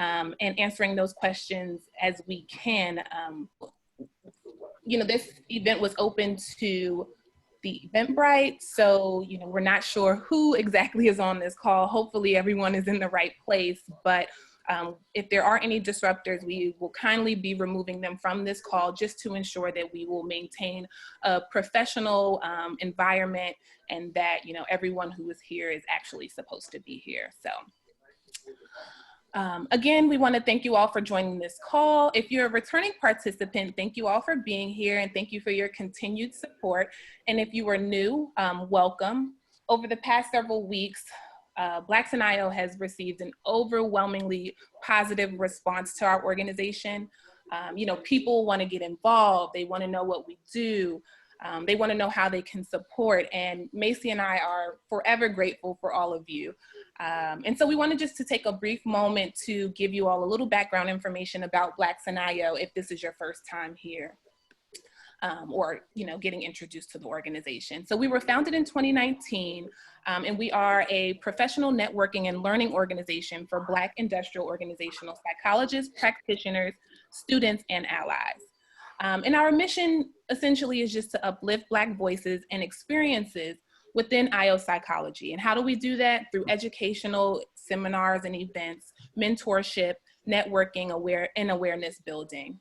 and answering those questions as we can. This event was open to the Eventbrite, so we're not sure who exactly is on this call. Hopefully everyone is in the right place, but if there are any disruptors, we will kindly be removing them from this call just to ensure that we will maintain a professional environment and that everyone who is here is actually supposed to be here. So again, we want to thank you all for joining this call. If you're a returning participant, thank you all for being here and thank you for your continued support. And if you are new, welcome. Over the past several weeks, Blacks in IO has received an overwhelmingly positive response to our organization. People want to get involved. They want to know what we do. They want to know how they can support. And Macy and I are forever grateful for all of you. And so we wanted just to take a brief moment to give you all a little background information about Blacks in IO if this is your first time here. Or getting introduced to the organization. So we were founded in 2019, and we are a professional networking and learning organization for Black industrial organizational psychologists, practitioners, students, and allies. And our mission essentially is just to uplift Black voices and experiences within IO psychology. And how do we do that? Through educational seminars and events, mentorship, networking, and awareness building.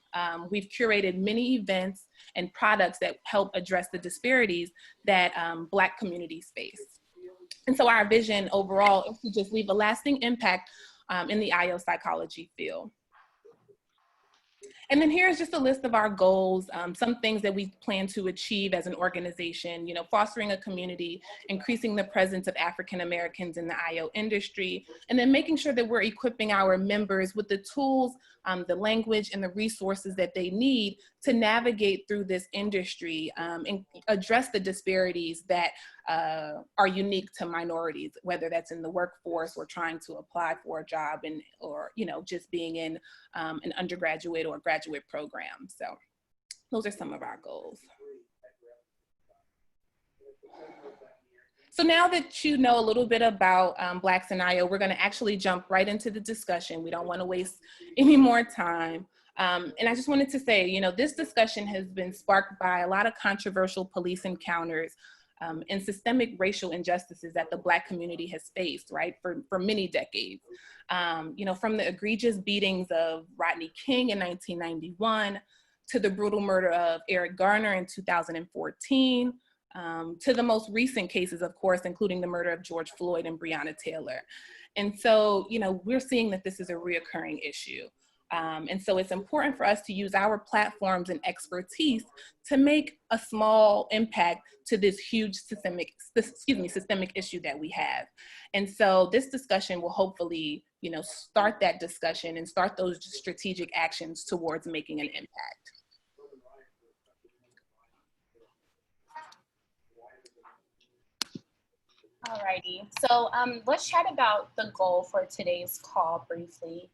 We've curated many events and products that help address the disparities that Black communities face. And so our vision overall is to just leave a lasting impact in the IO psychology field. And then here's just a list of our goals, some things that we plan to achieve as an organization, fostering a community, increasing the presence of African Americans in the IO industry, and then making sure that we're equipping our members with the tools, the language, and the resources that they need to navigate through this industry and address the disparities that are unique to minorities, whether that's in the workforce or trying to apply for a job or just being in an undergraduate or graduate program. So those are some of our goals. So now that you know a little bit about Blacks in IO, we're going to actually jump right into the discussion. We don't want to waste any more time. And I just wanted to say, this discussion has been sparked by a lot of controversial police encounters and systemic racial injustices that the Black community has faced, right, for many decades. From the egregious beatings of Rodney King in 1991, to the brutal murder of Eric Garner in 2014, to the most recent cases, of course, including the murder of George Floyd and Breonna Taylor. And so, we're seeing that this is a reoccurring issue. And so it's important for us to use our platforms and expertise to make a small impact to this huge systemic issue that we have. And so this discussion will hopefully, start that discussion and start those strategic actions towards making an impact. Alrighty, so let's chat about the goal for today's call briefly.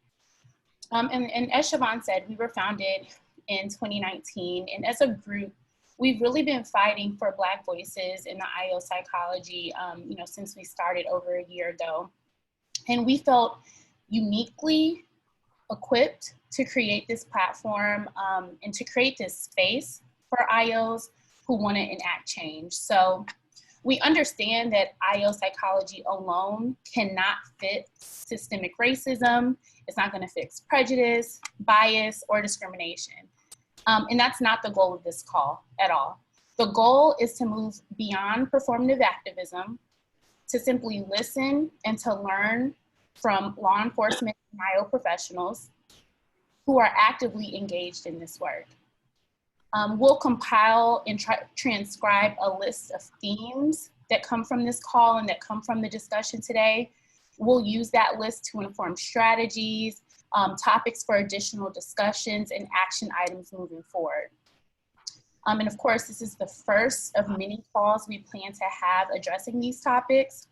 And as Siobhan said, we were founded in 2019, and as a group, we've really been fighting for Black voices in the IO psychology, since we started over a year ago. And we felt uniquely equipped to create this platform and to create this space for IOs who want to enact change. So we understand that IO psychology alone cannot fix systemic racism. It's not going to fix prejudice, bias, or discrimination. And that's not the goal of this call at all. The goal is to move beyond performative activism, to simply listen and to learn from law enforcement and IO professionals who are actively engaged in this work. We'll compile and transcribe a list of themes that come from this call and that come from the discussion today. We'll use that list to inform strategies, topics for additional discussions, and action items moving forward. And of course, this is the first of many calls we plan to have addressing these topics,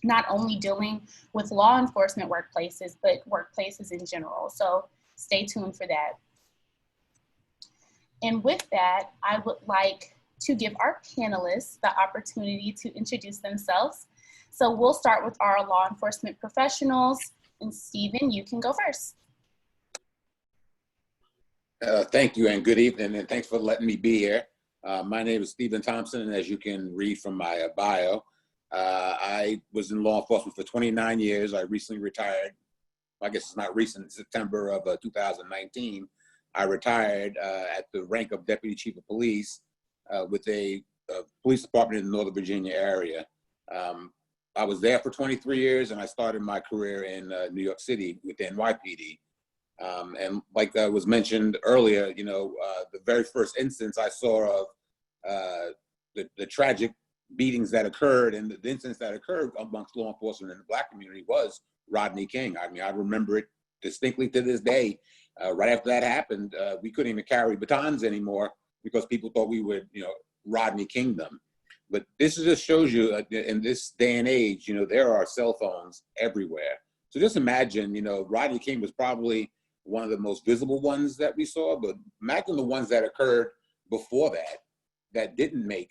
not only dealing with law enforcement workplaces, but workplaces in general. So stay tuned for that. And with that, I would like to give our panelists the opportunity to introduce themselves. So we'll start with our law enforcement professionals. And Stephen, you can go first. Thank you and good evening, and thanks for letting me be here. My name is Stephen Thompson, and as you can read from my bio, I was in law enforcement for 29 years. I recently retired. I guess it's not recent, September of 2019. I retired at the rank of Deputy Chief of Police with a police department in the Northern Virginia area. I was there for 23 years, and I started my career in New York City with the NYPD. And like was mentioned earlier, you know, the very first instance I saw of the tragic beatings that occurred and the incidents that occurred amongst law enforcement in the Black community was Rodney King. I mean, I remember it distinctly to this day. Right after that happened, we couldn't even carry batons anymore because people thought we would, you know, Rodney King them. But this just shows you in this day and age, you know, there are cell phones everywhere. So just imagine, you know, Rodney King was probably one of the most visible ones that we saw, but imagine the ones that occurred before that didn't make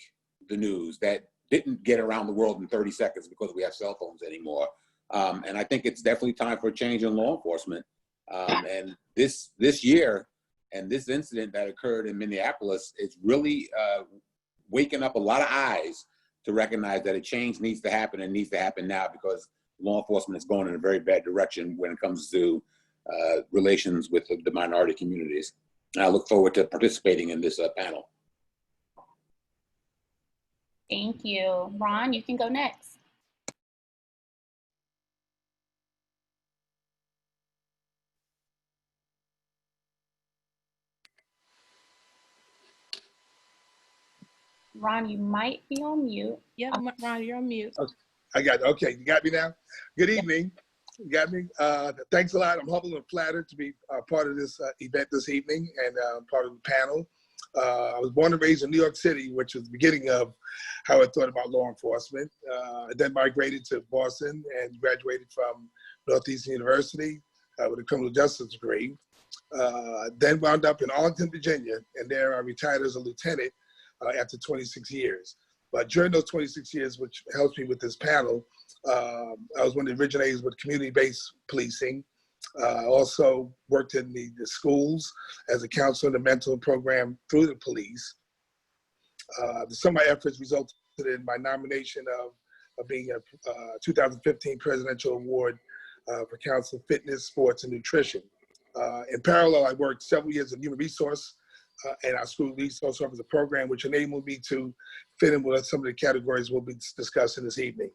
the news, that didn't get around the world in 30 seconds because we have cell phones anymore. And I think it's definitely time for a change in law enforcement. And this year and this incident that occurred in Minneapolis is really waking up a lot of eyes to recognize that a change needs to happen and needs to happen now, because law enforcement is going in a very bad direction when it comes to relations with the minority communities. And I look forward to participating in this panel. Thank you. Ron, you can go next. Ron, you might be on mute. Yeah, Ron, you're on mute. Okay. I got, okay, you got me now? Good evening. You got me? Thanks a lot. I'm humbled and flattered to be part of this event this evening and part of the panel. I was born and raised in New York City, which was the beginning of how I thought about law enforcement. I then migrated to Boston and graduated from Northeastern University with a criminal justice degree. Then wound up in Arlington, Virginia, and there I retired as a lieutenant after 26 years. But during those 26 years, which helps me with this panel, I was one of the originators with community-based policing. Also worked in the schools as a counselor in the mental program through the police. Some of my efforts resulted in my nomination of being a 2015 Presidential Award for Counsel Fitness, Sports, and Nutrition. In parallel, I worked several years in human resource and our school resource officer program, which enabled me to fit in with some of the categories we'll be discussing this evening.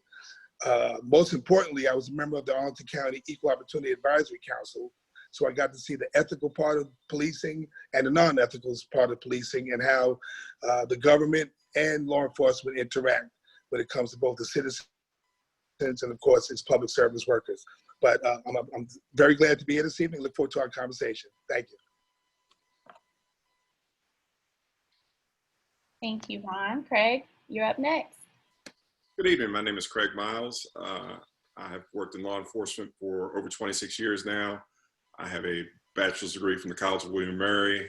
Most importantly, I was a member of the Arlington County Equal Opportunity Advisory Council, so I got to see the ethical part of policing and the non-ethical part of policing, and how the government and law enforcement interact when it comes to both the citizens and, of course, its public service workers. But I'm very glad to be here this evening. Look forward to our conversation. Thank you. Thank you, Ron. Craig, you're up next. Good evening. My name is Craig Miles. I have worked in law enforcement for over 26 years now. I have a bachelor's degree from the College of William & Mary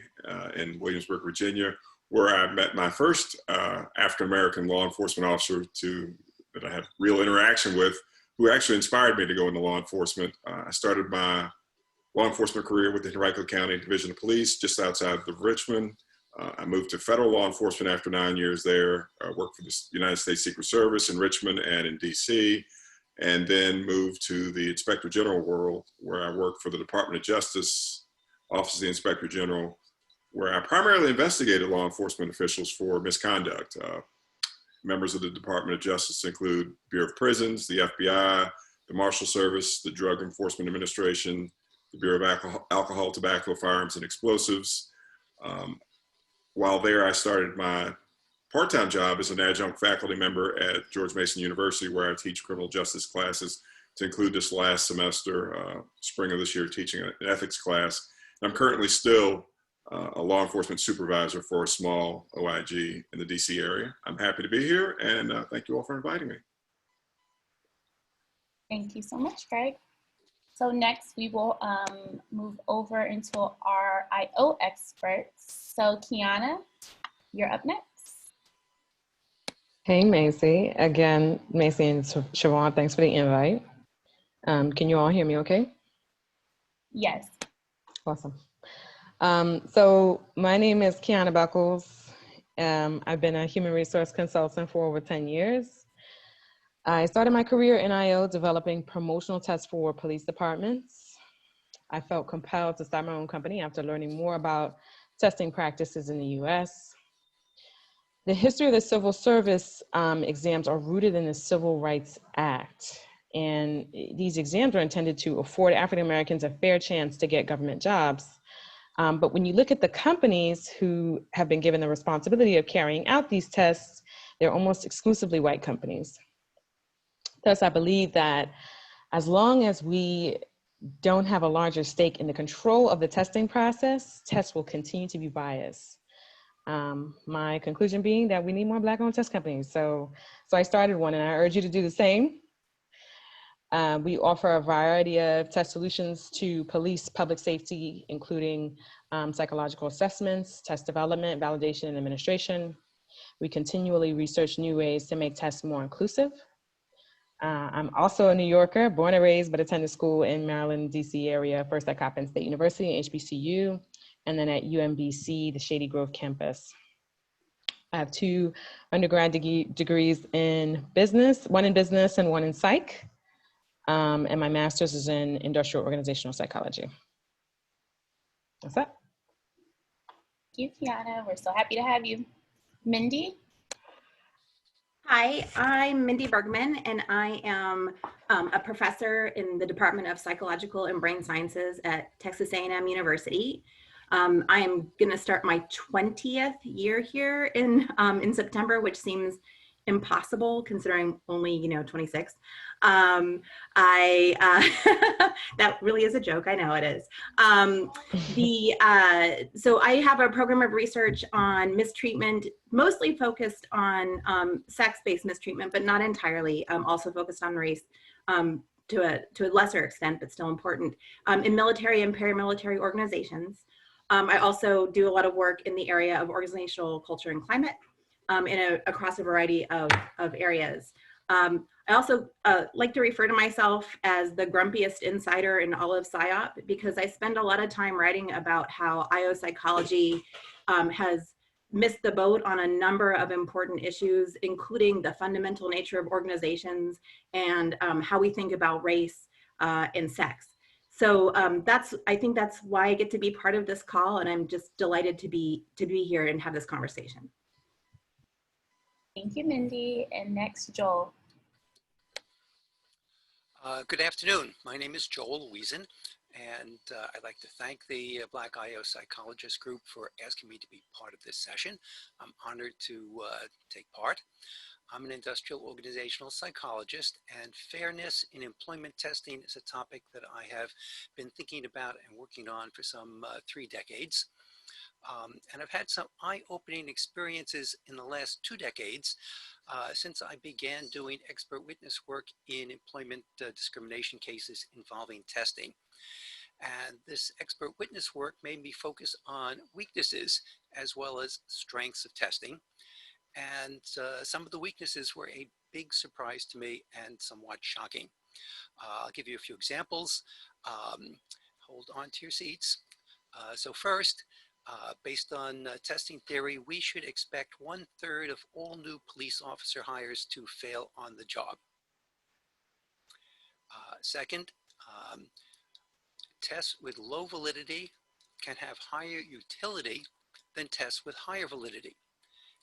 in Williamsburg, Virginia, where I met my first African-American law enforcement officer that I had real interaction with, who actually inspired me to go into law enforcement. I started my law enforcement career with the Henrico County Division of Police just outside of Richmond. I moved to federal law enforcement after 9 years there. I worked for the United States Secret Service in Richmond and in DC, and then moved to the Inspector General world, where I worked for the Department of Justice, Office of the Inspector General, where I primarily investigated law enforcement officials for misconduct. Members of the Department of Justice include Bureau of Prisons, the FBI, the Marshal Service, the Drug Enforcement Administration, the Bureau of Alcohol, Tobacco, Firearms, and Explosives. While there, I started my part-time job as an adjunct faculty member at George Mason University, where I teach criminal justice classes, to include this last semester, spring of this year, teaching an ethics class. And I'm currently still a law enforcement supervisor for a small OIG in the DC area. I'm happy to be here, and thank you all for inviting me. Thank you so much, Craig. So next we will move over into our IO experts. So Kiana, you're up next. Hey, Macy. Again, Macy and Siobhan, thanks for the invite. Can you all hear me okay? Yes. Awesome. So my name is Kiana Buckles. I've been a human resource consultant for over 10 years. I started my career in IO developing promotional tests for police departments. I felt compelled to start my own company after learning more about testing practices in the US. The history of the civil service exams are rooted in the Civil Rights Act. And these exams are intended to afford African Americans a fair chance to get government jobs. But when you look at the companies who have been given the responsibility of carrying out these tests, they're almost exclusively white companies. Thus, I believe that as long as we don't have a larger stake in the control of the testing process, tests will continue to be biased. My conclusion being that we need more Black-owned test companies. So I started one, and I urge you to do the same. We offer a variety of test solutions to police, public safety, including psychological assessments, test development, validation, and administration. We continually research new ways to make tests more inclusive. I'm also a New Yorker, born and raised, but attended school in Maryland, DC area, first at Coppin State University, HBCU, and then at UMBC, the Shady Grove campus. I have 2 undergrad degrees in business, one in business and one in psych. And my master's is in industrial organizational psychology. That's that. Thank you, Kiana. We're so happy to have you. Mindy? Hi, I'm Mindy Bergman, and I am a professor in the Department of Psychological and Brain Sciences at Texas A&M University. I am going to start my 20th year here in September, which seems impossible considering only 26. That really is a joke. I know it is. So I have a program of research on mistreatment, mostly focused on sex-based mistreatment, but not entirely. Also focused on race to a lesser extent, but still important, in military and paramilitary organizations. I also do a lot of work in the area of organizational culture and climate across a variety of areas. I also like to refer to myself as the grumpiest insider in all of PSYOP because I spend a lot of time writing about how IO psychology has missed the boat on a number of important issues, including the fundamental nature of organizations and how we think about race and sex. So I think that's why I get to be part of this call, and I'm just delighted to be here and have this conversation. Thank you, Mindy. And next, Joel. Good afternoon. My name is Joel Wiesen, and I'd like to thank the Black IO Psychologist Group for asking me to be part of this session. I'm honored to take part. I'm an industrial organizational psychologist, and fairness in employment testing is a topic that I have been thinking about and working on for some 3 decades. And I've had some eye-opening experiences in the last 2 decades since I began doing expert witness work in employment discrimination cases involving testing. And this expert witness work made me focus on weaknesses as well as strengths of testing. And some of the weaknesses were a big surprise to me and somewhat shocking. I'll give you a few examples. Hold on to your seats. So first, based on testing theory, we should expect 1/3 of all new police officer hires to fail on the job. Second, tests with low validity can have higher utility than tests with higher validity.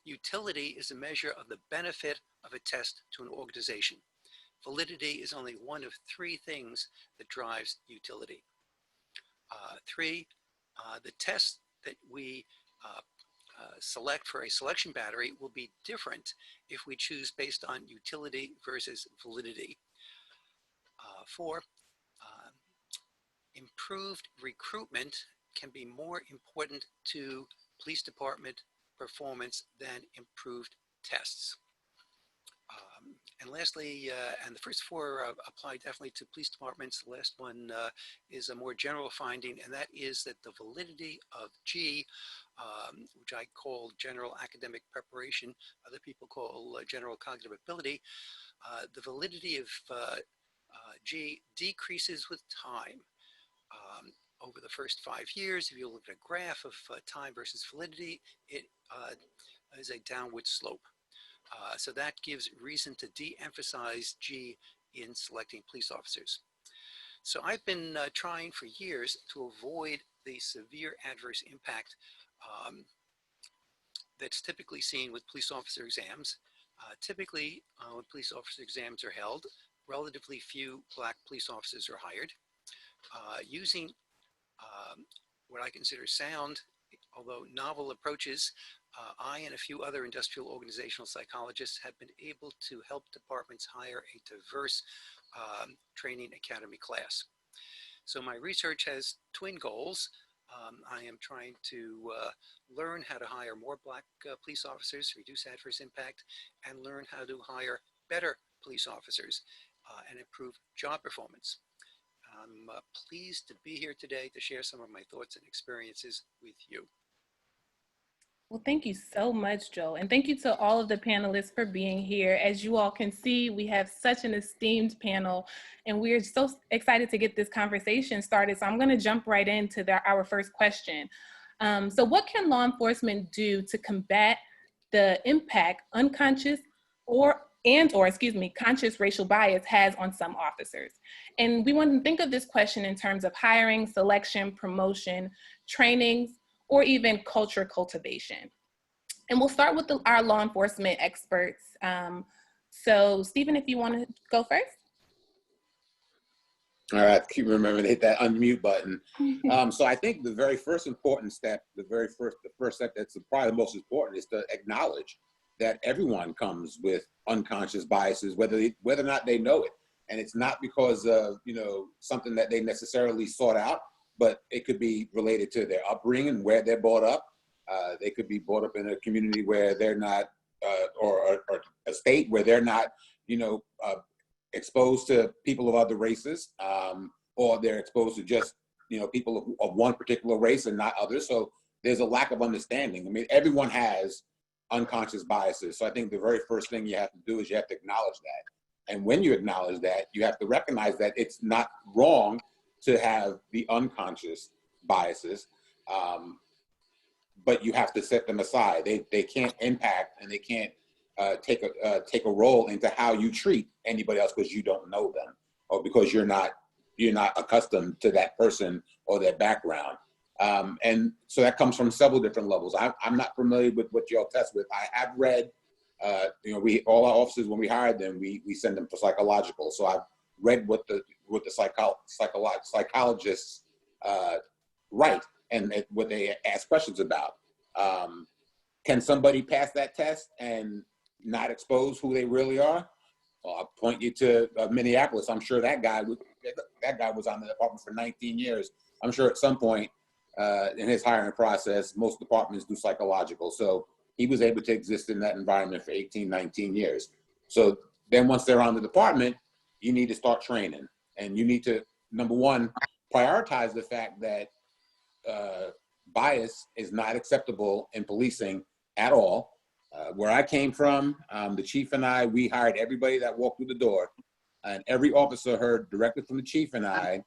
Utility is a measure of the benefit of a test to an organization. Validity is only one of 3 things that drives utility. 3, the test that we select for a selection battery will be different if we choose based on utility versus validity. 4, improved recruitment can be more important to police department performance than improved tests. And lastly, and the first 4 apply definitely to police departments. The last one is a more general finding, and that is that the validity of G, which I call general academic preparation, other people call general cognitive ability, the validity of G decreases with time. over the first 5 years, if you look at a graph of time versus validity, it is a downward slope. So that gives reason to de-emphasize G in selecting police officers. So I've been trying for years to avoid the severe adverse impact that's typically seen with police officer exams. Typically, when police officer exams are held, relatively few Black police officers are hired. Using what I consider sound, although novel approaches, I and a few other industrial organizational psychologists have been able to help departments hire a diverse training academy class. So my research has twin goals. I am trying to learn how to hire more Black police officers, reduce adverse impact, and learn how to hire better police officers and improve job performance. I'm pleased to be here today to share some of my thoughts and experiences with you. Well, thank you so much, Joel. And thank you to all of the panelists for being here. As you all can see, we have such an esteemed panel, and we're so excited to get this conversation started. So I'm going to jump right into our first question. So what can law enforcement do to combat the impact unconscious conscious racial bias has on some officers? And we want to think of this question in terms of hiring, selection, promotion, trainings, or even culture cultivation. And we'll start with our law enforcement experts. So Stephen, if you want to go first. All right, keep remembering to hit that unmute button. So I think the very first important step, the first step that's probably the most important, is to acknowledge that everyone comes with unconscious biases, whether or not they know it. And it's not because of something that they necessarily sought out, but it could be related to their upbringing, where they're brought up. They could be brought up in a community where they're not, or a state where they're not, exposed to people of other races, or they're exposed to just, people of one particular race and not others. So there's a lack of understanding. I mean, everyone has unconscious biases. So I think the very first thing you have to do is you have to acknowledge that. And when you acknowledge that, you have to recognize that it's not wrong to have the unconscious biases, but you have to set them aside. They can't impact, and they can't take a role into how you treat anybody else because you don't know them, or because you're not accustomed to that person or their background. And so that comes from several different levels. I'm not familiar with what y'all test with. I have read, all our officers, when we hired them, we send them for psychological. So I've read what the psychologists write and what they ask questions about. Can somebody pass that test and not expose who they really are? Well, I'll point you to Minneapolis. I'm sure that guy was on the department for 19 years. I'm sure at some point in his hiring process, most departments do psychological. So he was able to exist in that environment for 18, 19 years. So then once they're on the department, you need to start training. And you need to, number one, prioritize the fact that bias is not acceptable in policing at all. Where I came from, the chief and I, we hired everybody that walked through the door. And every officer heard directly from the chief and I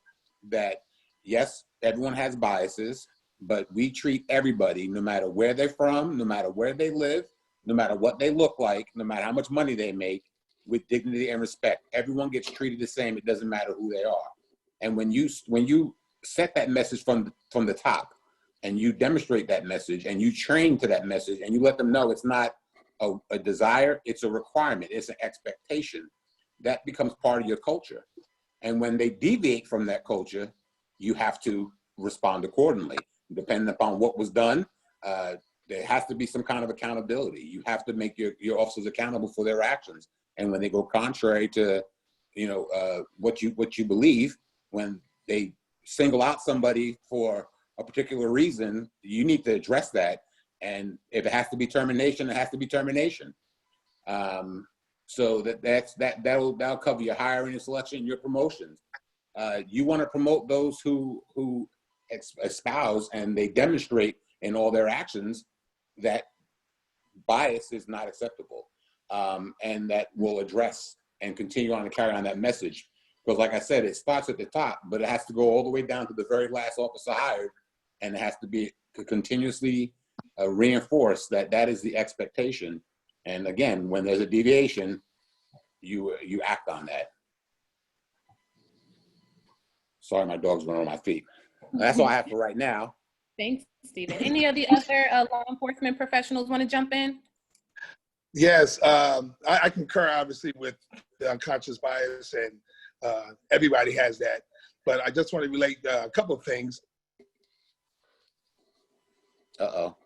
that, yes, everyone has biases, but we treat everybody, no matter where they're from, no matter where they live, no matter what they look like, no matter how much money they make, with dignity and respect. Everyone gets treated the same. It doesn't matter who they are. And when you set that message from the top, and you demonstrate that message, and you train to that message, and you let them know it's not a desire, it's a requirement, it's an expectation, that becomes part of your culture. And when they deviate from that culture, you have to respond accordingly. Depending upon what was done, there has to be some kind of accountability. You have to make your officers accountable for their actions. And when they go contrary to, what you believe, when they single out somebody for a particular reason, you need to address that. And if it has to be termination, it has to be termination. So that'll cover your hiring and selection, your promotions. You want to promote those who espouse and they demonstrate in all their actions that bias is not acceptable, and that will address and continue on to carry on that message. Because like I said, it starts at the top, but it has to go all the way down to the very last officer hired, and it has to be continuously reinforced that that is the expectation. And again, when there's a deviation, you act on that. Sorry, my dog's running on my feet. That's all I have for right now. Thanks, Stephen. Any of the other law enforcement professionals want to jump in? Yes, I concur obviously with the unconscious bias, and everybody has that. But I just want to relate a couple of things. Uh-oh.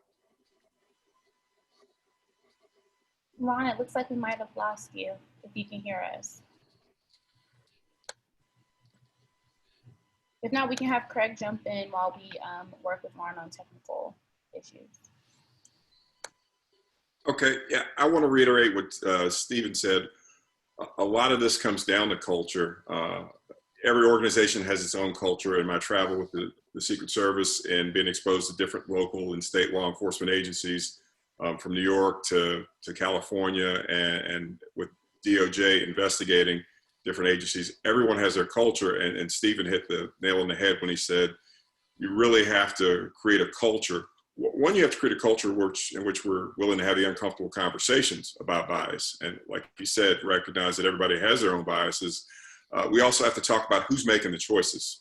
Ron, it looks like we might have lost you, if you can hear us. If not, we can have Craig jump in while we work with Ron on technical issues. Okay, yeah, I want to reiterate what Stephen said. A lot of this comes down to culture. Every organization has its own culture. In my travel with the Secret Service and being exposed to different local and state law enforcement agencies, from New York to California, and with DOJ investigating different agencies, everyone has their culture. And Stephen hit the nail on the head when he said, you really have to create a culture. One, you have to create a culture in which we're willing to have the uncomfortable conversations about bias. And like he said, recognize that everybody has their own biases. We also have to talk about who's making the choices.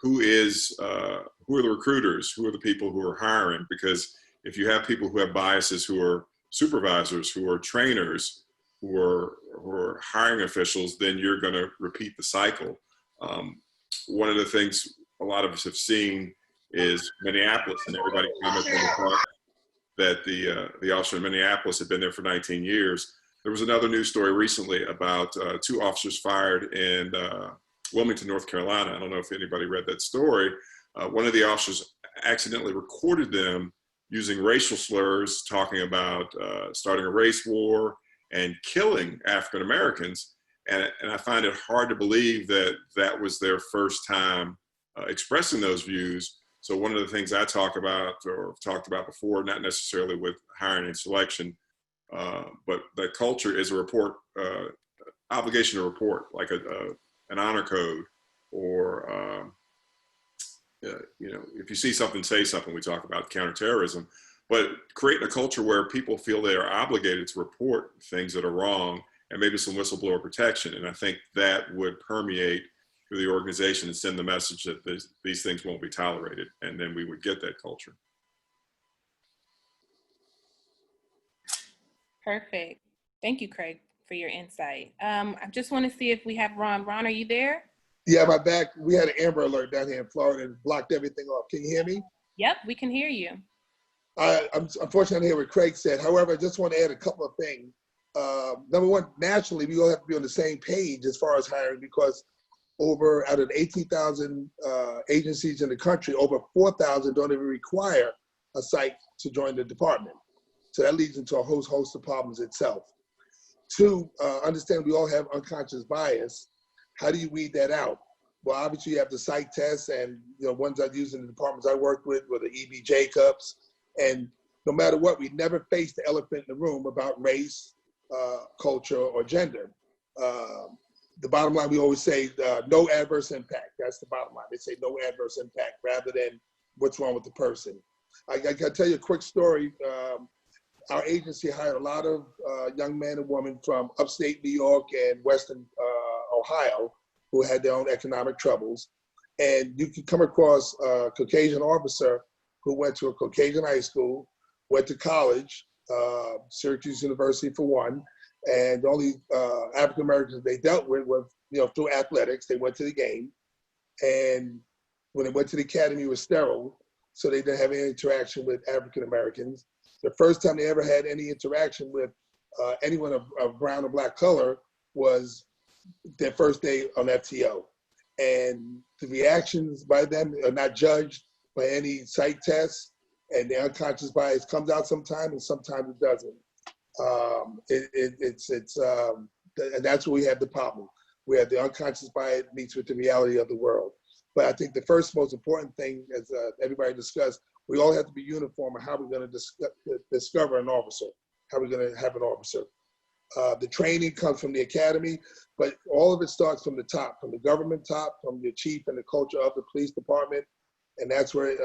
Who are the recruiters? Who are the people who are hiring? Because if you have people who have biases, who are supervisors, who are trainers, who are hiring officials, then you're going to repeat the cycle. One of the things a lot of us have seen is Minneapolis, and everybody commented on the fact that the officer in Minneapolis had been there for 19 years. There was another news story recently about 2 officers fired in Wilmington, North Carolina. I don't know if anybody read that story. One of the officers accidentally recorded them using racial slurs, talking about starting a race war and killing African Americans. And I find it hard to believe that that was their first time expressing those views. So one of the things I talk about, or talked about before, not necessarily with hiring and selection, but the culture is a report, obligation to report, like an honor code, or if you see something, say something. We talk about counterterrorism, but creating a culture where people feel they are obligated to report things that are wrong, and maybe some whistleblower protection. And I think that would permeate through the organization and send the message that these things won't be tolerated, and then we would get that culture. Perfect. Thank you, Craig, for your insight. I just want to see if we have Ron. Ron, are you there? Yeah, my back. We had an Amber Alert down here in Florida and blocked everything off. Can you hear me? Yep, we can hear you. I'm unfortunately here what Craig said. However, I just want to add a couple of things. Number one, nationally, we all have to be on the same page as far as hiring, because out of 18,000 agencies in the country, over 4,000 don't even require a psych to join the department. So that leads into a whole host of problems itself. 2, understand we all have unconscious bias. How do you weed that out? Well, obviously you have the psych tests, and ones I've used in the departments I worked with were the E.B. Jacobs. And no matter what, we never faced the elephant in the room about race, culture, or gender. The bottom line, we always say no adverse impact. That's the bottom line. They say no adverse impact rather than what's wrong with the person. I can tell you a quick story. Our agency hired a lot of young men and women from upstate New York and Western Ohio who had their own economic troubles. And you can come across a Caucasian officer who went to a Caucasian high school, went to college, Syracuse University for one, and the only African Americans they dealt with were, through athletics. They went to the game, and when they went to the academy, it was sterile, so they didn't have any interaction with African Americans. The first time they ever had any interaction with anyone of brown or black color was their first day on FTO. And the reactions by them are not judged by any psych tests, and the unconscious bias comes out sometimes, and sometimes it doesn't. And that's where we have the problem. We have the unconscious bias meets with the reality of the world. But I think the first most important thing, as everybody discussed, we all have to be uniform in how we're going to discover an officer, how we're going to have an officer. The training comes from the academy, but all of it starts from the top, from the government top, from the chief and the culture of the police department. And that's where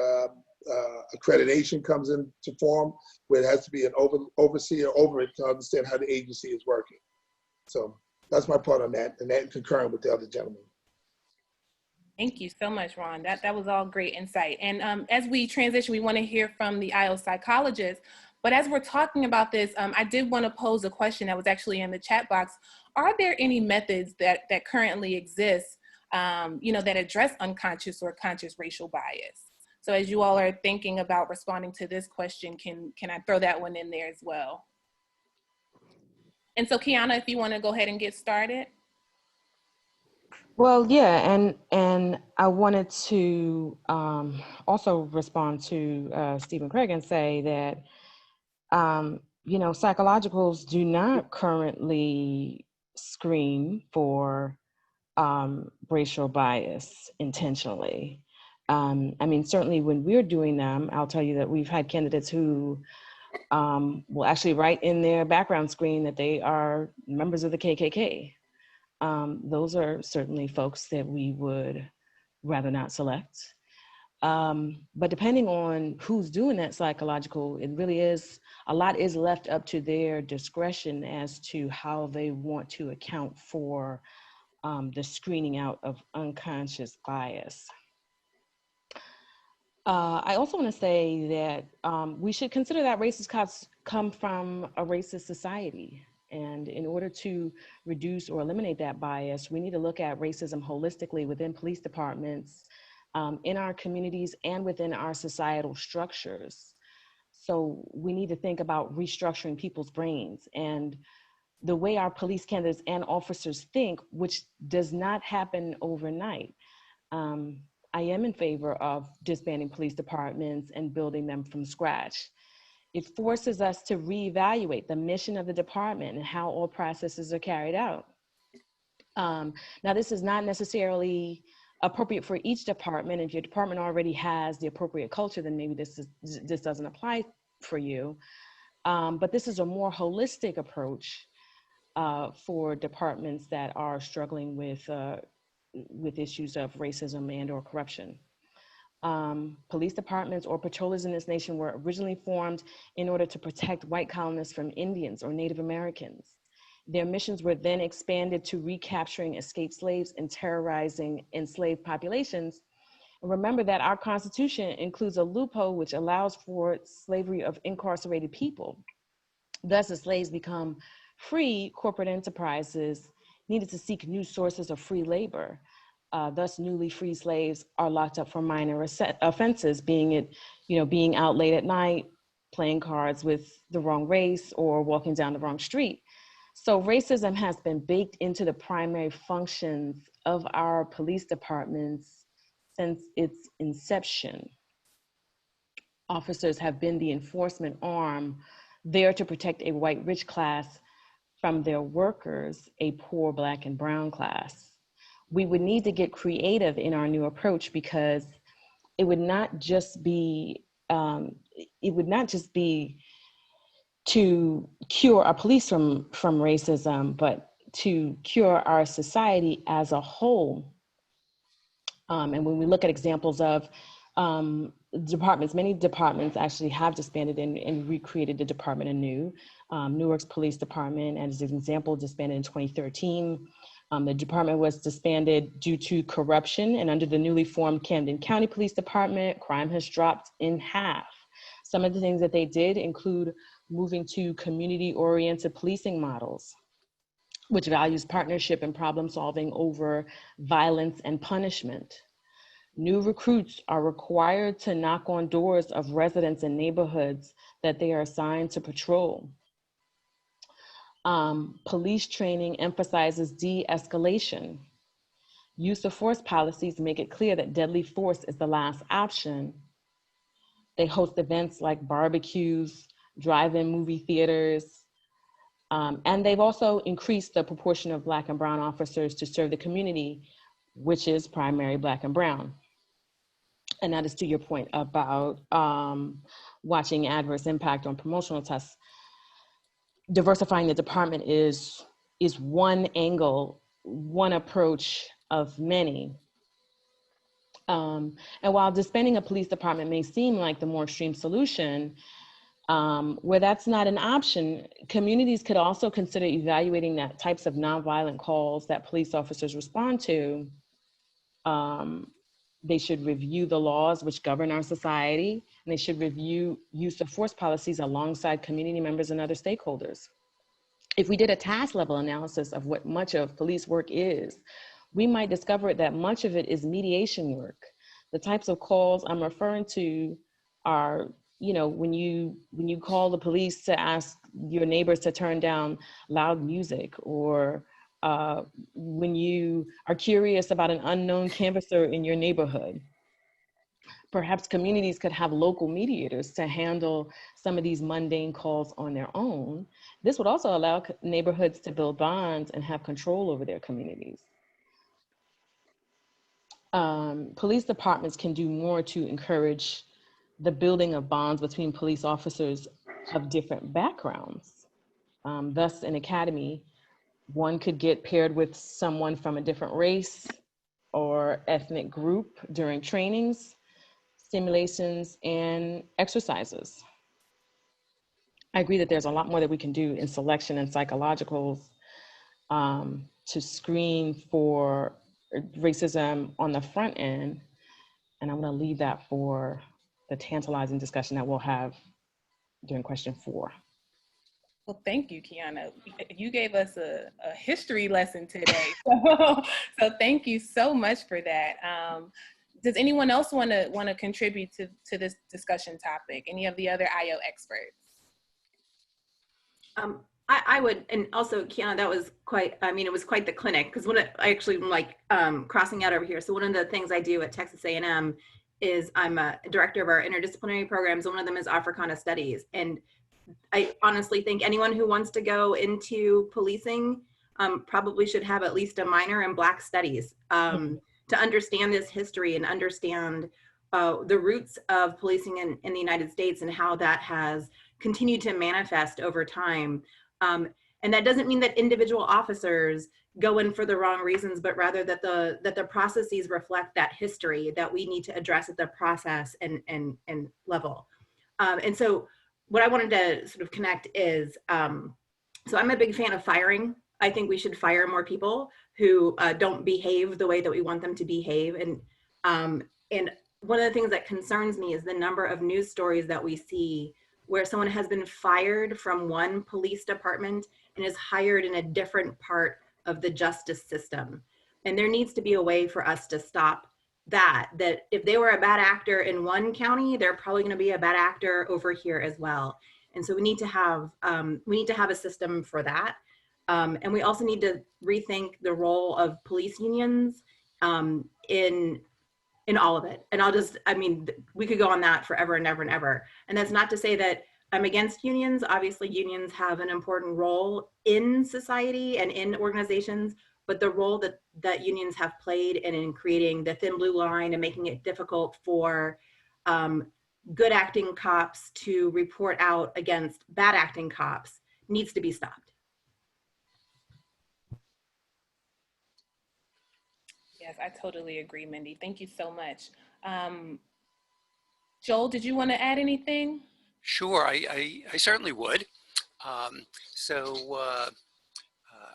accreditation comes into form, where it has to be an overseer over it to understand how the agency is working. So that's my part on that, and that concurring with the other gentleman. Thank you so much, Ron. That was all great insight. And as we transition, we want to hear from the IO psychologists. But as we're talking about this, I did want to pose a question that was actually in the chat box. Are there any methods that currently exist, that address unconscious or conscious racial bias? So as you all are thinking about responding to this question, can I throw that one in there as well? And so Kiana, if you want to go ahead and get started. Well, yeah, and I wanted to also respond to Stephen Craig and say that, psychologicals do not currently screen for racial bias intentionally. Certainly when we're doing them, I'll tell you that we've had candidates who will actually write in their background screen that they are members of the KKK. Those are certainly folks that we would rather not select. But depending on who's doing that psychological, it really is, a lot is left up to their discretion as to how they want to account for the screening out of unconscious bias. I also want to say that we should consider that racist cops come from a racist society. And in order to reduce or eliminate that bias, we need to look at racism holistically within police departments, in our communities, and within our societal structures. So we need to think about restructuring people's brains and the way our police candidates and officers think, which does not happen overnight. I am in favor of disbanding police departments and building them from scratch. It forces us to reevaluate the mission of the department and how all processes are carried out. Now, this is not necessarily appropriate for each department. If your department already has the appropriate culture, then maybe this doesn't apply for you. But this is a more holistic approach for departments that are struggling with issues of racism and or corruption. Police departments or patrollers in this nation were originally formed in order to protect white colonists from Indians or Native Americans. Their missions were then expanded to recapturing escaped slaves and terrorizing enslaved populations. And remember that our Constitution includes a loophole which allows for slavery of incarcerated people. Thus, as slaves become free, corporate enterprises needed to seek new sources of free labor. Thus, newly freed slaves are locked up for minor offenses, being out late at night, playing cards with the wrong race, or walking down the wrong street. So racism has been baked into the primary functions of our police departments since its inception. Officers have been the enforcement arm there to protect a white rich class from their workers, a poor Black and brown class. We would need to get creative in our new approach because it would not just be to cure our police from racism, but to cure our society as a whole. And when we look at examples of departments, many departments actually have disbanded and recreated the department anew. Newark's police department, as an example, disbanded in 2013. The department was disbanded due to corruption, and under the newly formed Camden County Police Department, crime has dropped in half. Some of the things that they did include moving to community-oriented policing models, which values partnership and problem solving over violence and punishment. New recruits are required to knock on doors of residents in neighborhoods that they are assigned to patrol. Police training emphasizes de-escalation. Use of force policies make it clear that deadly force is the last option. They host events like barbecues, drive-in movie theaters, and they've also increased the proportion of Black and brown officers to serve the community, which is primary Black and brown. And that is to your point about watching adverse impact on promotional tests. diversifying the department is one angle, one approach of many. And while disbanding a police department may seem like the more extreme solution, where that's not an option, communities could also consider evaluating that types of nonviolent calls that police officers respond to. They should review the laws which govern our society, and they should review use of force policies alongside community members and other stakeholders. If we did a task level analysis of what much of police work is, we might discover that much of it is mediation work. The types of calls I'm referring to are, when you call the police to ask your neighbors to turn down loud music, or when you are curious about an unknown canvasser in your neighborhood. Perhaps communities could have local mediators to handle some of these mundane calls on their own. This would also allow neighborhoods to build bonds and have control over their communities. Police departments can do more to encourage the building of bonds between police officers of different backgrounds. Thus, an academy, one could get paired with someone from a different race or ethnic group during trainings, simulations, and exercises. I agree that there's a lot more that we can do in selection and psychologicals to screen for racism on the front end. And I'm going to leave that for the tantalizing discussion that we'll have during question 4. Well, thank you, Kiana. You gave us a history lesson today. So thank you so much for that. Does anyone else want to contribute to this discussion topic? Any of the other IO experts? I would, and also Kiana, that was quite, it was quite the clinic, because I actually like crossing out over here. So one of the things I do at Texas A&M is I'm a director of our interdisciplinary programs. One of them is Africana Studies. And I honestly think anyone who wants to go into policing probably should have at least a minor in Black Studies to understand this history and understand the roots of policing in the United States and how that has continued to manifest over time. And that doesn't mean that individual officers go in for the wrong reasons, but rather that the processes reflect that history that we need to address at the process and level. And so what I wanted to sort of connect is, so I'm a big fan of firing. I think we should fire more people who don't behave the way that we want them to behave. And one of the things that concerns me is the number of news stories that we see where someone has been fired from one police department and is hired in a different part of the justice system. And there needs to be a way for us to stop that if they were a bad actor in one county, they're probably going to be a bad actor over here as well. And so we need to have a system for that. And we also need to rethink the role of police unions in all of it. And we could go on that forever and ever and ever. And that's not to say that I'm against unions. Obviously, unions have an important role in society and in organizations, but the role that unions have played in creating the thin blue line and making it difficult for good acting cops to report out against bad acting cops needs to be stopped. Yes, I totally agree, Mindy. Thank you so much. Joel, did you want to add anything? Sure, I certainly would.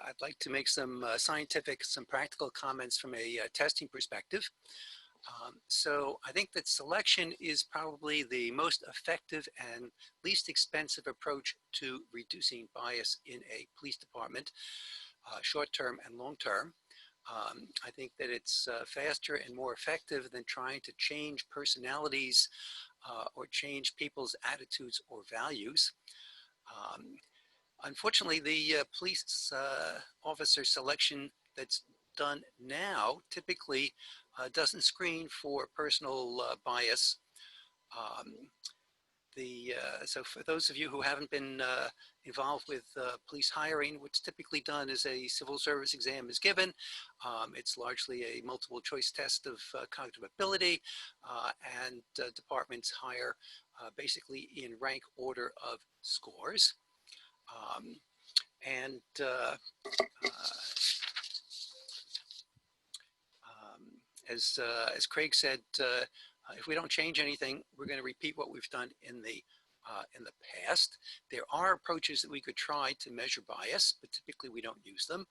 I'd like to make some scientific, some practical comments from a testing perspective. So I think that selection is probably the most effective and least expensive approach to reducing bias in a police department, short-term and long-term. I think that it's faster and more effective than trying to change personalities or change people's attitudes or values. Unfortunately, the police officer selection that's done now typically doesn't screen for personal bias. So for those of you who haven't been involved with police hiring, what's typically done is a civil service exam is given. It's largely a multiple choice test of cognitive ability, and departments hire basically in rank order of scores. Um, and as Craig said, if we don't change anything, we're going to repeat what we've done in the past. There are approaches that we could try to measure bias, but typically we don't use them.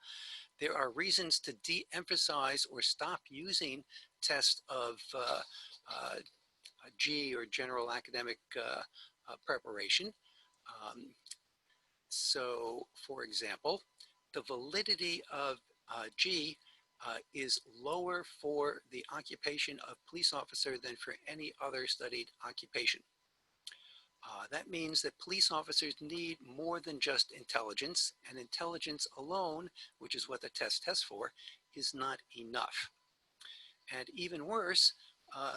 There are reasons to de-emphasize or stop using tests of G or general academic preparation. So, for example, the validity of G is lower for the occupation of police officer than for any other studied occupation. That means that police officers need more than just intelligence, and intelligence alone, which is what the test tests for, is not enough. And even worse,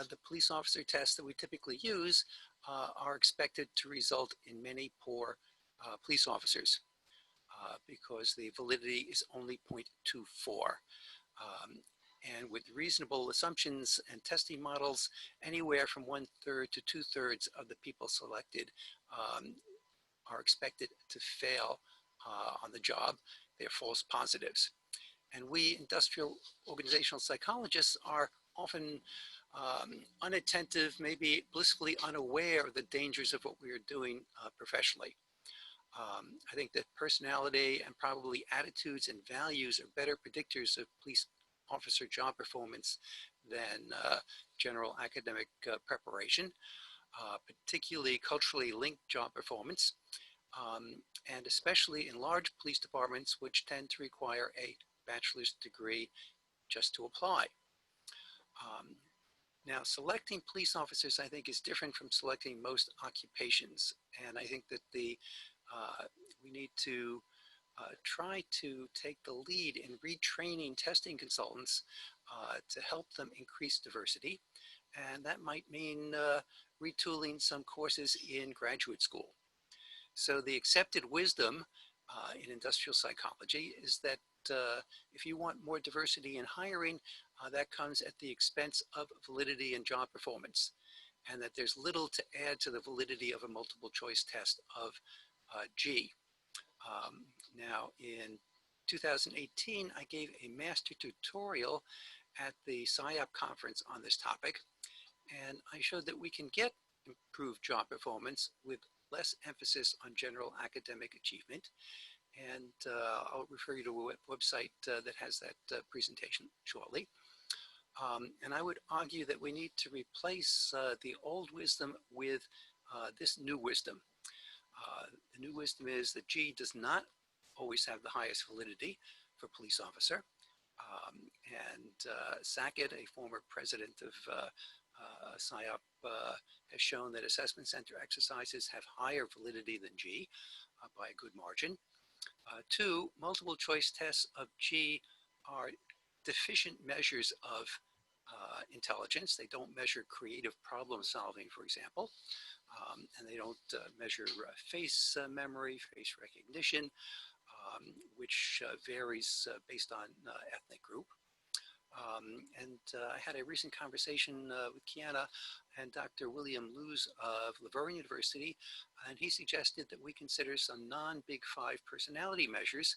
the police officer tests that we typically use are expected to result in many poor police officers because the validity is only 0.24. And with reasonable assumptions and testing models, anywhere from 1/3 to 2/3 of the people selected are expected to fail on the job. They're false positives. And we industrial organizational psychologists are often unattentive, maybe blissfully unaware of the dangers of what we are doing professionally. I think that personality and probably attitudes and values are better predictors of police officer job performance than general academic preparation, particularly culturally linked job performance, and especially in large police departments, which tend to require a bachelor's degree just to apply. Now, selecting police officers, I think, is different from selecting most occupations. And I think that we need to try to take the lead in retraining testing consultants to help them increase diversity. And that might mean retooling some courses in graduate school. So the accepted wisdom in industrial psychology is that if you want more diversity in hiring, that comes at the expense of validity and job performance, and that there's little to add to the validity of a multiple choice test of G. Now, in 2018, I gave a master tutorial at the SIOP conference on this topic, and I showed that we can get improved job performance with less emphasis on general academic achievement. And I'll refer you to a website that has that presentation shortly. And I would argue that we need to replace the old wisdom with this new wisdom. The new wisdom is that G does not always have the highest validity for police officer. Sackett, a former president of SIOP, has shown that assessment center exercises have higher validity than G by a good margin. Two, multiple choice tests of G are deficient measures of intelligence. They don't measure creative problem solving, for example, and they don't measure face memory, face recognition, which varies based on ethnic group. I had a recent conversation with Kiana and Dr. William Luz of Laverne University, and he suggested that we consider some non-Big Five personality measures,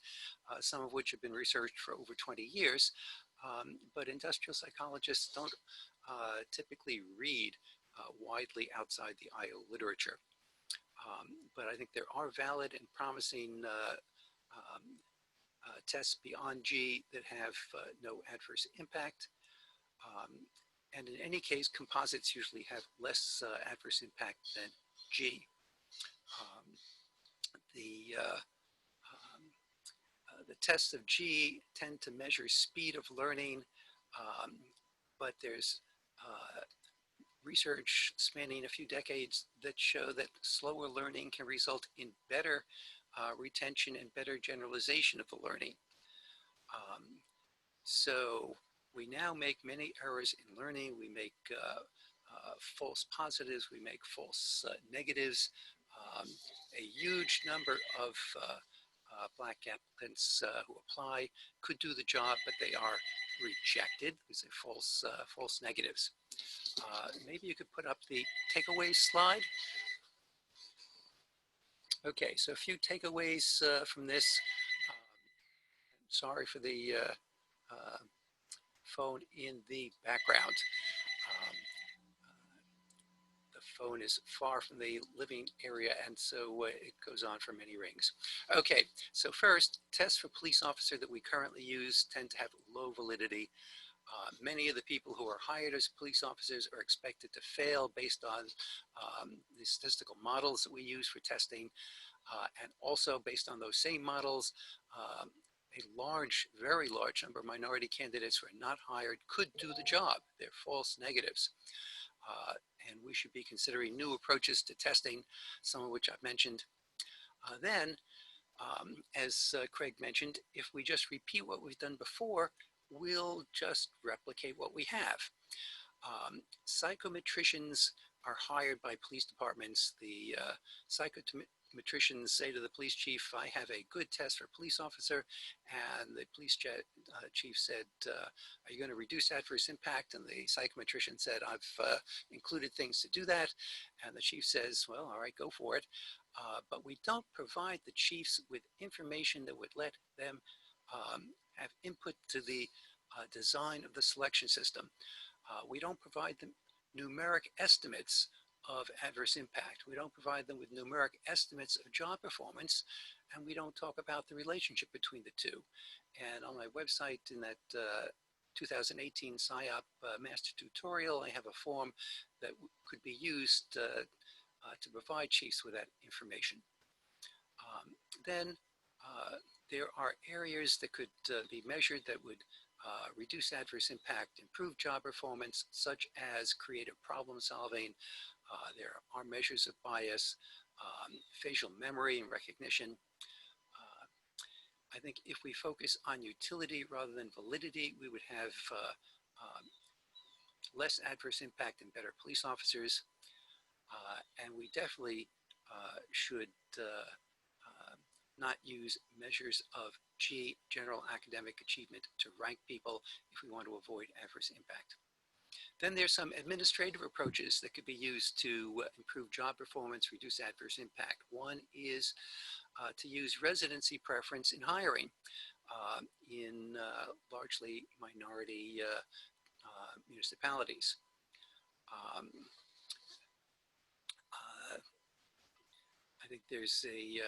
some of which have been researched for over 20 years, but industrial psychologists don't typically read widely outside the IO literature. But I think there are valid and promising tests beyond G that have no adverse impact. And in any case, composites usually have less adverse impact than G. The tests of G tend to measure speed of learning, but there's research spanning a few decades that show that slower learning can result in better retention and better generalization of the learning. So we now make many errors in learning. We make false positives, we make false negatives. A huge number of Black applicants who apply could do the job, but they are rejected because they're false negatives. Maybe you could put up the takeaway slide. Okay, so a few takeaways from this. Sorry for the phone in the background. Um, the phone is far from the living area, and so it goes on for many rings. Okay, so first, tests for police officer that we currently use tend to have low validity. Many of the people who are hired as police officers are expected to fail based on the statistical models that we use for testing, and also based on those same models, a large, very large number of minority candidates who are not hired could do the job. They're false negatives. And we should be considering new approaches to testing, some of which I've mentioned. Then, as Craig mentioned, if we just repeat what we've done before, we'll just replicate what we have. Psychometricians are hired by police departments. The psychometricians say to the police chief, I have a good test for a police officer, and the police chief said, are you going to reduce adverse impact? And the psychometrician said, I've included things to do that. And the chief says, well, all right, go for it. But we don't provide the chiefs with information that would let them have input to the design of the selection system. We don't provide them numeric estimates of adverse impact. We don't provide them with numeric estimates of job performance, and we don't talk about the relationship between the two. And on my website in that 2018 SIOP master tutorial, I have a form that could be used to provide chiefs with that information. Then there are areas that could be measured that would reduce adverse impact, improve job performance, such as creative problem solving. There are measures of bias, facial memory and recognition. I think if we focus on utility rather than validity, we would have less adverse impact and better police officers. And we definitely should not use measures of G, general academic achievement, to rank people if we want to avoid adverse impact. Then there's some administrative approaches that could be used to improve job performance, reduce adverse impact. One is to use residency preference in hiring in largely minority municipalities. I think there's a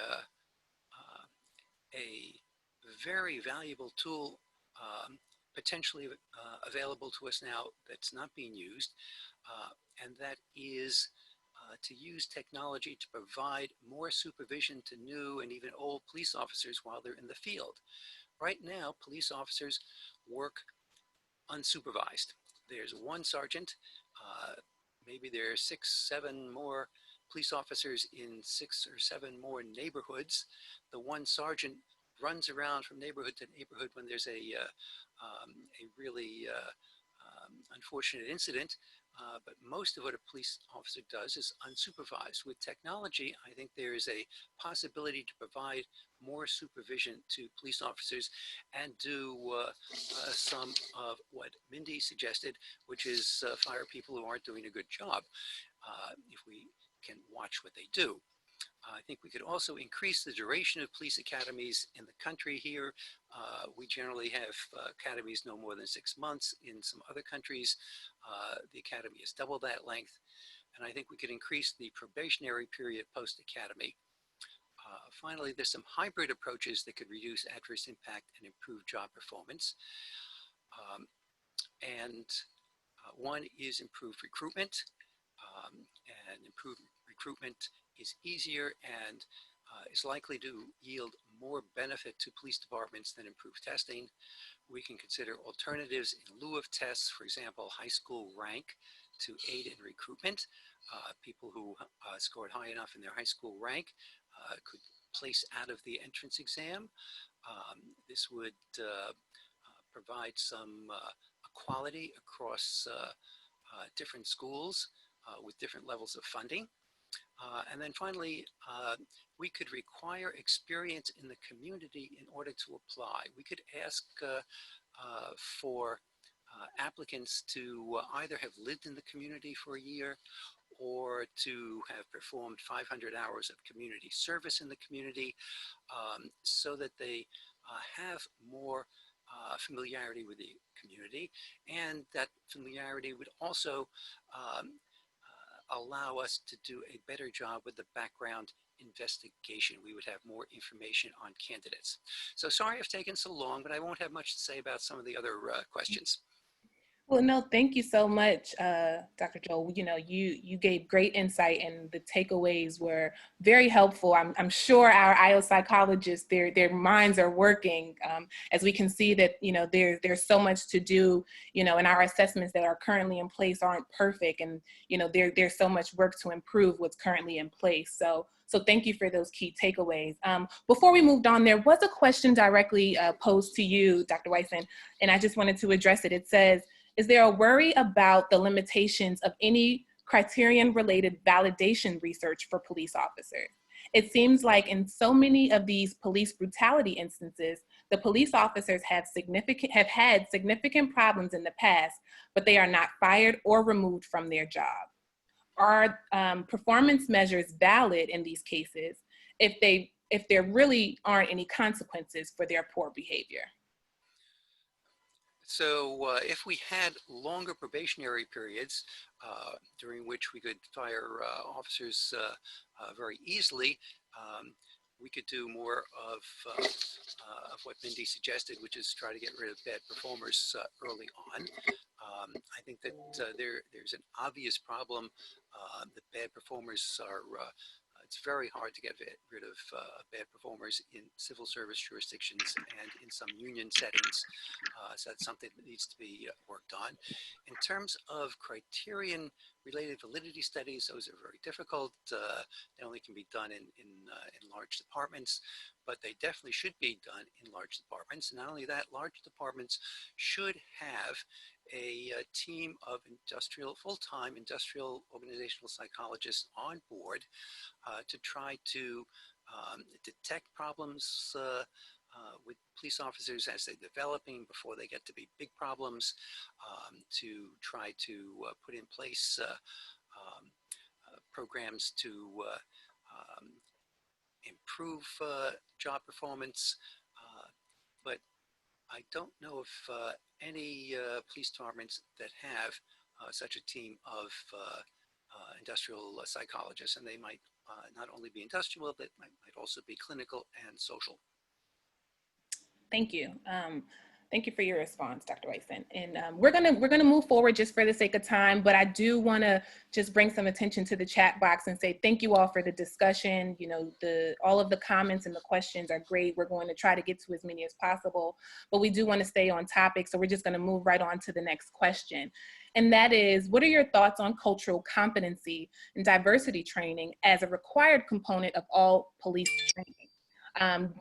very valuable tool potentially available to us now that's not being used, and that is to use technology to provide more supervision to new and even old police officers while they're in the field. Right now, police officers work unsupervised. There's one sergeant, maybe there are 6, 7 more police officers in 6 or 7 more neighborhoods. The one sergeant runs around from neighborhood to neighborhood when there's a really unfortunate incident, but most of what a police officer does is unsupervised. With technology, I think there is a possibility to provide more supervision to police officers and do some of what Mindy suggested, which is fire people who aren't doing a good job, if we can watch what they do. I think we could also increase the duration of police academies in the country here. We generally have academies no more than 6 months. In some other countries, the academy is double that length. And I think we could increase the probationary period post-academy. Finally, there's some hybrid approaches that could reduce adverse impact and improve job performance. One is improved recruitment. And improved recruitment is easier and is likely to yield more benefit to police departments than improved testing. We can consider alternatives in lieu of tests, for example, high school rank to aid in recruitment. People who scored high enough in their high school rank could place out of the entrance exam. This would provide some equality across different schools with different levels of funding. And then finally, we could require experience in the community in order to apply. We could ask for applicants to either have lived in the community for a year or to have performed 500 hours of community service in the community, so that they have more familiarity with the community, and that familiarity would also allow us to do a better job with the background investigation. We would have more information on candidates. So sorry I've taken so long, but I won't have much to say about some of the other questions. Well, no, thank you so much, Dr. Joel. You know, you gave great insight, and the takeaways were very helpful. I'm sure our IO psychologists, their minds are working, as we can see that, you know, there's so much to do, you know, and our assessments that are currently in place aren't perfect, and, you know, there's so much work to improve what's currently in place. So thank you for those key takeaways. Before we moved on, there was a question directly posed to you, Dr. Weisen, and I just wanted to address it. It says, is there a worry about the limitations of any criterion-related validation research for police officers? It seems like in so many of these police brutality instances, the police officers have had significant problems in the past, but they are not fired or removed from their job. Are performance measures valid in these cases if there really aren't any consequences for their poor behavior? So if we had longer probationary periods during which we could fire officers very easily, we could do more of what Mindy suggested, which is try to get rid of bad performers early on. I think that there's an obvious problem. The bad performers are it's very hard to get rid of bad performers in civil service jurisdictions and in some union settings. So that's something that needs to be worked on. In terms of criterion-related validity studies, those are very difficult. They only can be done in large departments, but they definitely should be done in large departments. And not only that, large departments should have a team of full-time industrial organizational psychologists on board to try to detect problems with police officers as they're developing before they get to be big problems, to try to put in place programs to improve job performance. But I don't know of any police departments that have such a team of industrial psychologists, and they might not only be industrial, but might also be clinical and social. Thank you. Thank you for your response, Dr. Weisen. And we're gonna move forward just for the sake of time, but I do want to just bring some attention to the chat box and say thank you all for the discussion. You know, all of the comments and the questions are great. We're going to try to get to as many as possible, but we do want to stay on topic, so we're just going to move right on to the next question. And that is, what are your thoughts on cultural competency and diversity training as a required component of all police training?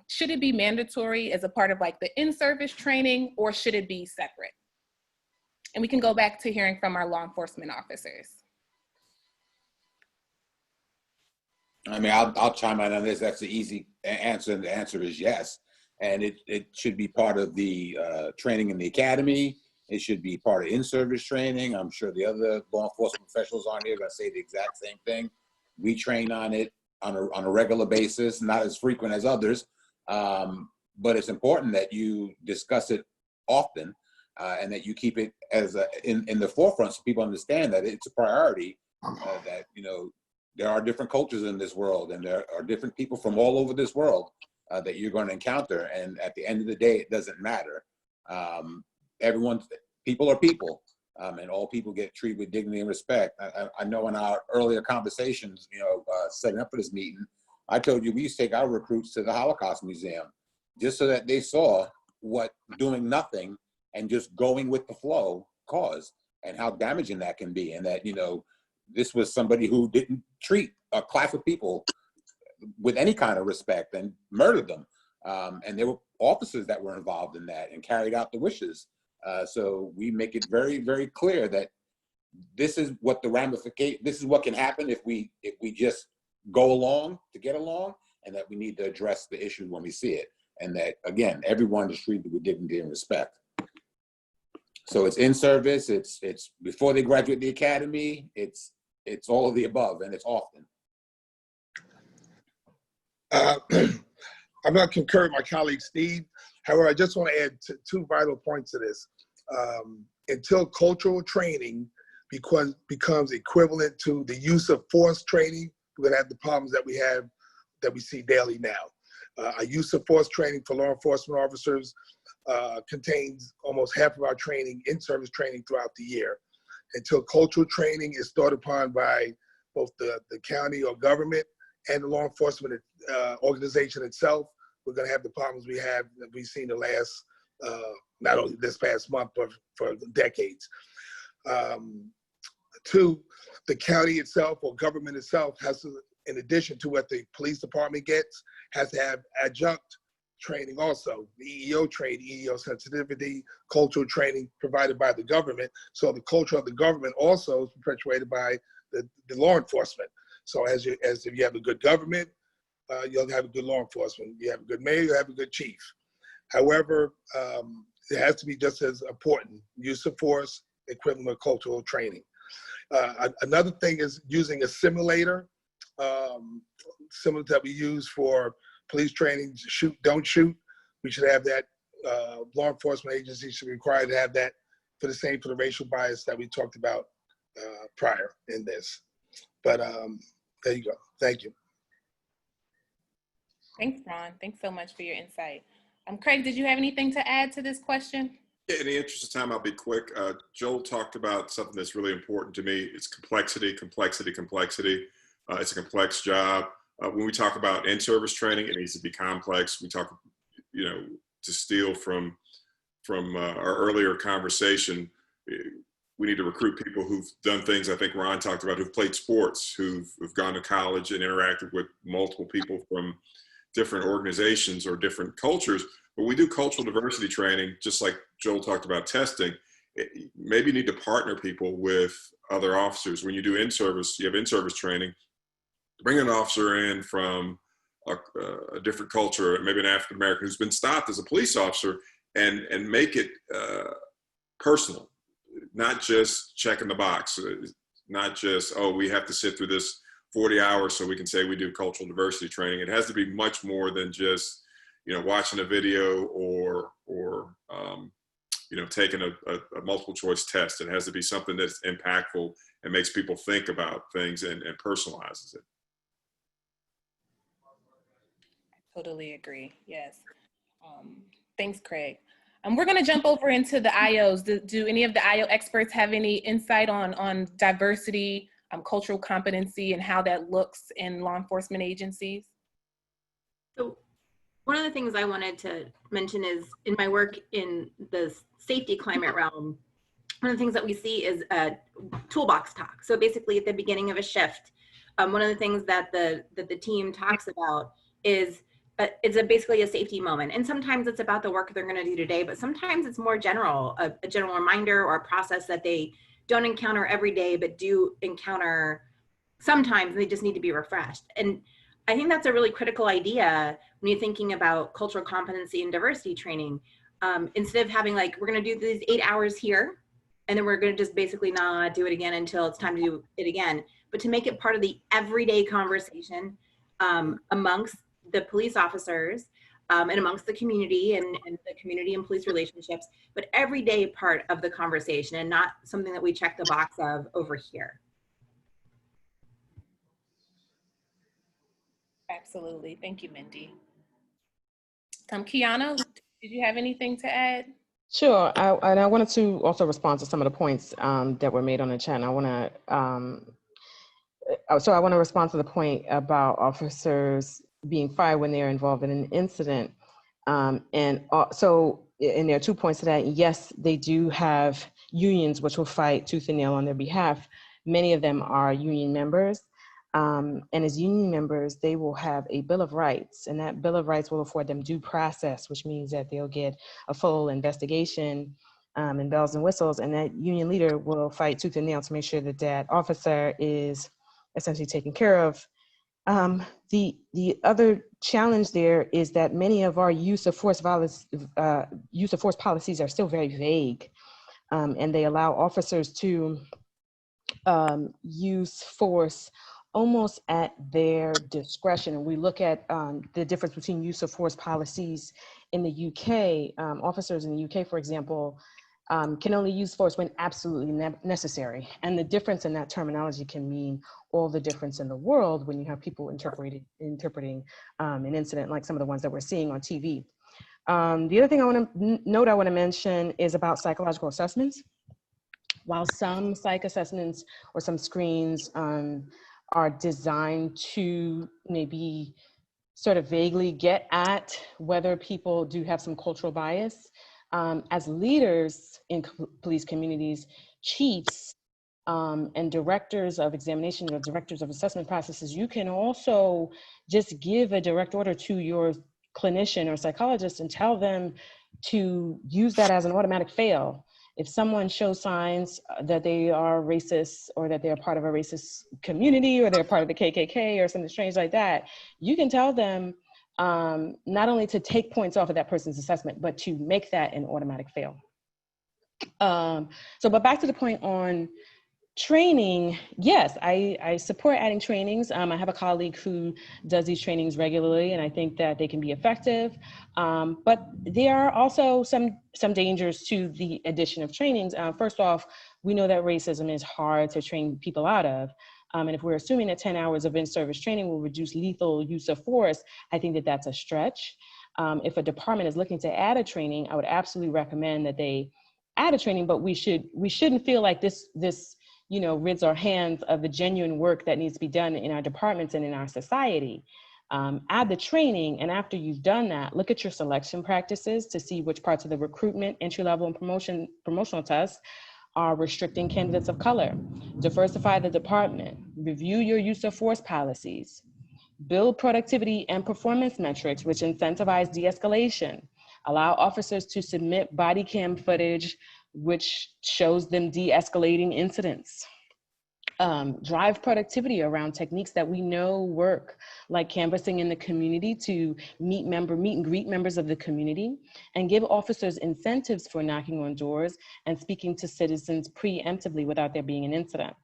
Should it be mandatory as a part of like the in-service training, or should it be separate? And we can go back to hearing from our law enforcement officers. I mean, I'll chime in on this. That's the easy answer, and the answer is yes. And it should be part of the training in the academy. It should be part of in-service training. I'm sure the other law enforcement professionals on here are going to say the exact same thing. We train on it on a regular basis, not as frequent as others, but it's important that you discuss it often and that you keep it as in the forefront so people understand that it's a priority, that, you know, there are different cultures in this world, and there are different people from all over this world that you're going to encounter. And at the end of the day, it doesn't matter. People are people, and all people get treated with dignity and respect. I know in our earlier conversations, you know, setting up for this meeting, I told you we used to take our recruits to the Holocaust Museum just so that they saw what doing nothing and just going with the flow caused, and how damaging that can be. And that, you know, this was somebody who didn't treat a class of people with any kind of respect and murdered them. And there were officers that were involved in that and carried out the wishes. So we make it very, very clear that this is what the ramification, this is what can happen if we just go along to get along, and that we need to address the issue when we see it. And that, again, everyone is treated with dignity and respect. So it's in service, it's before they graduate the academy, it's it's all of the above, and it's often. I'm going to concur with my colleague Steve. However, I just want to add two vital points to this. Until cultural training becomes equivalent to the use of force training, we're going to have the problems that we see daily now. Our use of force training for law enforcement officers contains almost half of our training, in-service training throughout the year. Until cultural training is thought upon by both the county or government and the law enforcement organization itself, we're going to have the problems we've seen the last, not only this past month, but for decades. Two, the county itself or government itself has to, in addition to what the police department gets, has to have adjunct training also, the EEO training, EEO sensitivity, cultural training provided by the government. So the culture of the government also is perpetuated by the law enforcement. So as if you have a good government, you'll have a good law enforcement. You have a good mayor, you have a good chief. However, it has to be just as important, use of force, equivalent of cultural training. Another thing is using a simulator, similar that we use for police training, shoot, don't shoot. We should have that. Law enforcement agencies should be required to have that for the racial bias that we talked about prior in this. But there you go. Thank you. Thanks, Ron. Thanks so much for your insight. Craig, did you have anything to add to this question? Yeah, in the interest of time, I'll be quick. Joel talked about something that's really important to me. It's complexity, complexity, complexity. It's a complex job. When we talk about in-service training, it needs to be complex. We talk, to steal from our earlier conversation, we need to recruit people who've done things I think Ron talked about, who've played sports, who've gone to college and interacted with multiple people from different organizations or different cultures. But we do cultural diversity training, just like Joel talked about testing. Maybe you need to partner people with other officers. When you do in-service, you have in-service training, bring an officer in from a different culture, maybe an African-American who's been stopped as a police officer, and make it personal, not just checking the box, not just, oh, we have to sit through this 40 hours so we can say we do cultural diversity training. It has to be much more than just, watching a video or taking a multiple choice test. It has to be something that's impactful and makes people think about things and personalizes it. I totally agree. Yes. Thanks, Craig. We're going to jump over into the IOs. Do any of the IO experts have any insight on diversity, cultural competency, and how that looks in law enforcement agencies? So one of the things I wanted to mention is in my work in the safety climate realm, one of the things that we see is a toolbox talk. So basically at the beginning of a shift, one of the things that the team talks about is it's basically a safety moment. And sometimes it's about the work they're going to do today, but sometimes it's more general, a general reminder or a process that they don't encounter every day, but do encounter sometimes, and they just need to be refreshed. And I think that's a really critical idea when you're thinking about cultural competency and diversity training. Instead of having like, we're going to do these 8 hours here, and then we're going to just basically not do it again until it's time to do it again, but to make it part of the everyday conversation amongst the police officers and amongst the community and the community and police relationships, but everyday part of the conversation and not something that we check the box of over here. Absolutely. Thank you, Mindy. Kiana, did you have anything to add? Sure. I wanted to also respond to some of the points that were made on the chat. And I want to respond to the point about officers being fired when they're involved in an incident. And there are 2 points to that. Yes, they do have unions which will fight tooth and nail on their behalf. Many of them are union members. And as union members, they will have a Bill of Rights, and that Bill of Rights will afford them due process, which means that they'll get a full investigation and bells and whistles, and that union leader will fight tooth and nail to make sure that that officer is essentially taken care of. The other challenge there is that many of our use of force policies are still very vague, and they allow officers to use force almost at their discretion. And we look at the difference between use of force policies in the UK. Officers in the UK, for example, can only use force when absolutely necessary. And the difference in that terminology can mean all the difference in the world when you have people interpreting an incident like some of the ones that we're seeing on TV. The other thing I want to mention is about psychological assessments. While some psych assessments or some screens are designed to maybe sort of vaguely get at whether people do have some cultural bias, as leaders in police communities, chiefs and directors of examination or directors of assessment processes, you can also just give a direct order to your clinician or psychologist and tell them to use that as an automatic fail. If someone shows signs that they are racist or that they're part of a racist community or they're part of the KKK or something strange like that, you can tell them not only to take points off of that person's assessment, but to make that an automatic fail. But back to the point on training, yes, I support adding trainings. I have a colleague who does these trainings regularly, and I think that they can be effective. But there are also some dangers to the addition of trainings. First off, we know that racism is hard to train people out of. And if we're assuming that 10 hours of in-service training will reduce lethal use of force, I think that that's a stretch. If a department is looking to add a training, I would absolutely recommend that they add a training, but we shouldn't feel like this rids our hands of the genuine work that needs to be done in our departments and in our society. Add the training, and after you've done that, look at your selection practices to see which parts of the recruitment, entry level, and promotional tests are restricting candidates of color. Diversify the department. Review your use of force policies. Build productivity and performance metrics which incentivize de-escalation. Allow officers to submit body cam footage which shows them de-escalating incidents. Drive productivity around techniques that we know work, like canvassing in the community to meet and greet members of the community, and give officers incentives for knocking on doors and speaking to citizens preemptively without there being an incident.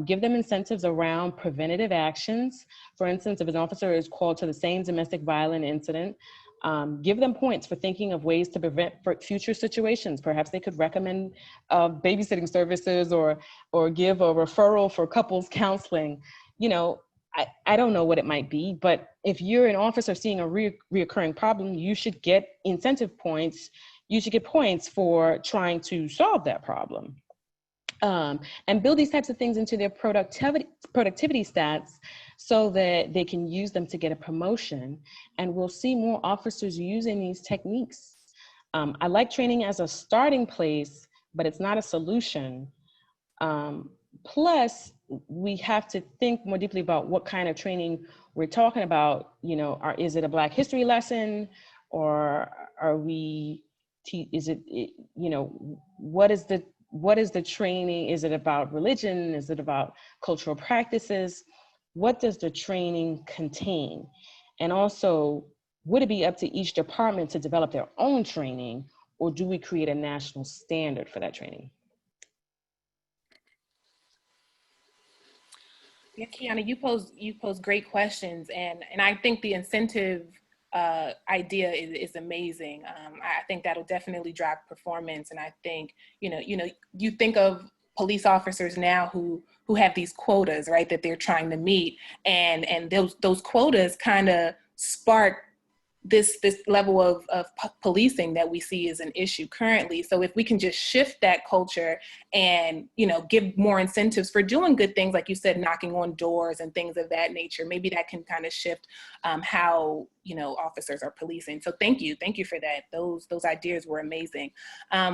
Give them incentives around preventative actions. For instance, if an officer is called to the same domestic violence incident, give them points for thinking of ways to prevent future situations. Perhaps they could recommend babysitting services or give a referral for couples counseling. I don't know what it might be, but if you're an officer seeing a reoccurring problem, you should get incentive points. You should get points for trying to solve that problem. And build these types of things into their productivity stats so that they can use them to get a promotion. And we'll see more officers using these techniques. I like training as a starting place, but it's not a solution. Plus, we have to think more deeply about what kind of training we're talking about. Is it a Black history lesson, or are we, what is the training? Is it about religion? Is it about cultural practices? What does the training contain? And also, would it be up to each department to develop their own training, or do we create a national standard for that training? Yeah, Kiana, you pose great questions, and I think the incentive idea is amazing. I think that'll definitely drive performance, and I think you think of police officers now who have these quotas, right, that they're trying to meet, and those quotas kind of spark this level of policing that we see as an issue currently. So if we can just shift that culture and give more incentives for doing good things, like you said, knocking on doors and things of that nature, maybe that can kind of shift how officers are policing. So thank you for that. Those ideas were amazing.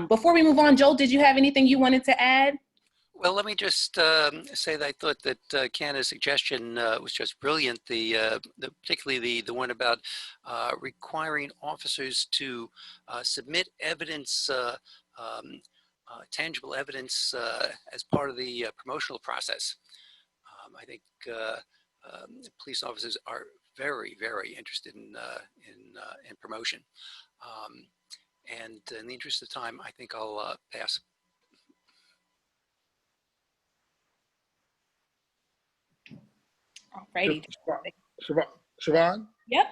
Before we move on, Joel, did you have anything you wanted to add? Well, let me just say that I thought that Kiana's suggestion was just brilliant. Particularly the one about requiring officers to submit evidence, tangible evidence, as part of the promotional process. I think police officers are very, very interested in promotion. And in the interest of time, I think I'll pass. Alrighty. Siobhan? Yep.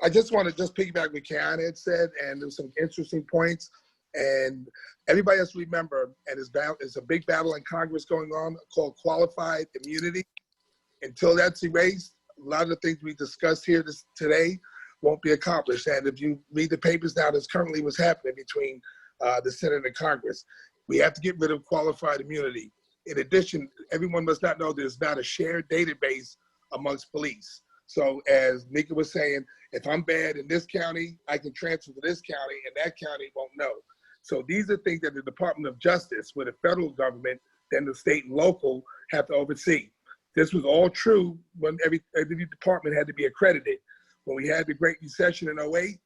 I just want to just piggyback what Kiana had said, and there's some interesting points. And everybody has to remember, and it's a big battle in Congress going on called qualified immunity. Until that's erased, a lot of the things we discussed here today won't be accomplished. And if you read the papers now, that's currently what's happening between the Senate and Congress. We have to get rid of qualified immunity. In addition, everyone must not know there's not a shared database amongst police. So as Nika was saying, if I'm bad in this county, I can transfer to this county and that county won't know. So these are things that the Department of Justice, with the federal government, then the state and local have to oversee. This was all true when every department had to be accredited. When we had the Great Recession in 08,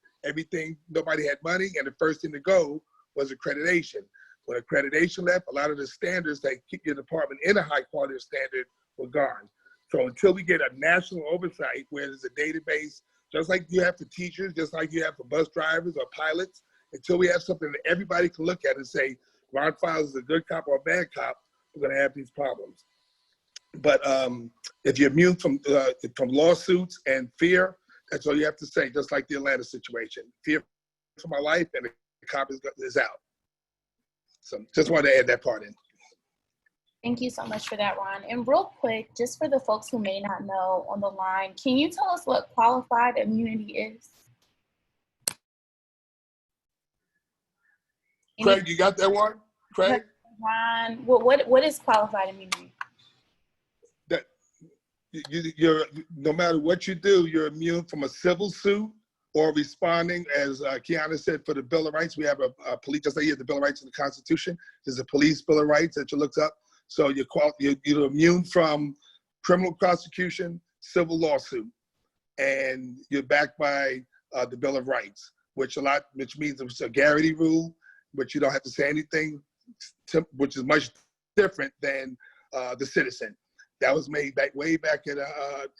nobody had money, and the first thing to go was accreditation. When accreditation left, a lot of the standards that keep your department in a high quality standard were gone. So until we get a national oversight where there's a database, just like you have for teachers, just like you have for bus drivers or pilots, until we have something that everybody can look at and say, Ron Files is a good cop or a bad cop, we're gonna have these problems. But if you're immune from lawsuits and fear, that's all you have to say, just like the Atlanta situation. Fear for my life, and the cop is out. So just wanted to add that part in. Thank you so much for that, Ron. And real quick, just for the folks who may not know on the line, can you tell us what qualified immunity is? Craig, you got that one? Craig? Ron, what is qualified immunity? That you're no matter what you do, you're immune from a civil suit or responding, as Kiana said, for the Bill of Rights. We have a police, just like you have the Bill of Rights in the Constitution. There's a police Bill of Rights that you looked up. So you're immune from criminal prosecution, civil lawsuit, and you're backed by the Bill of Rights, which means it's a guarantee rule, but you don't have to say anything, which is much different than the citizen. That was made way back in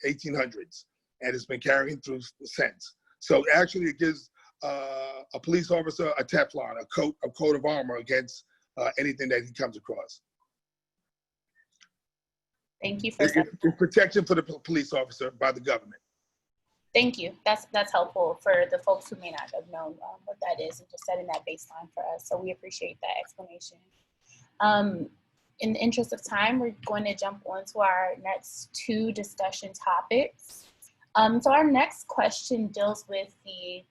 1800s, and it's been carrying through since. So actually, it gives a police officer a Teflon, a coat of armor against anything that he comes across. Thank you for it's protection for the police officer by the government. Thank you. That's helpful for the folks who may not have known what that is, and just setting that baseline for us. So we appreciate that explanation. In the interest of time, we're going to jump on to our next two discussion topics. So our next question deals with the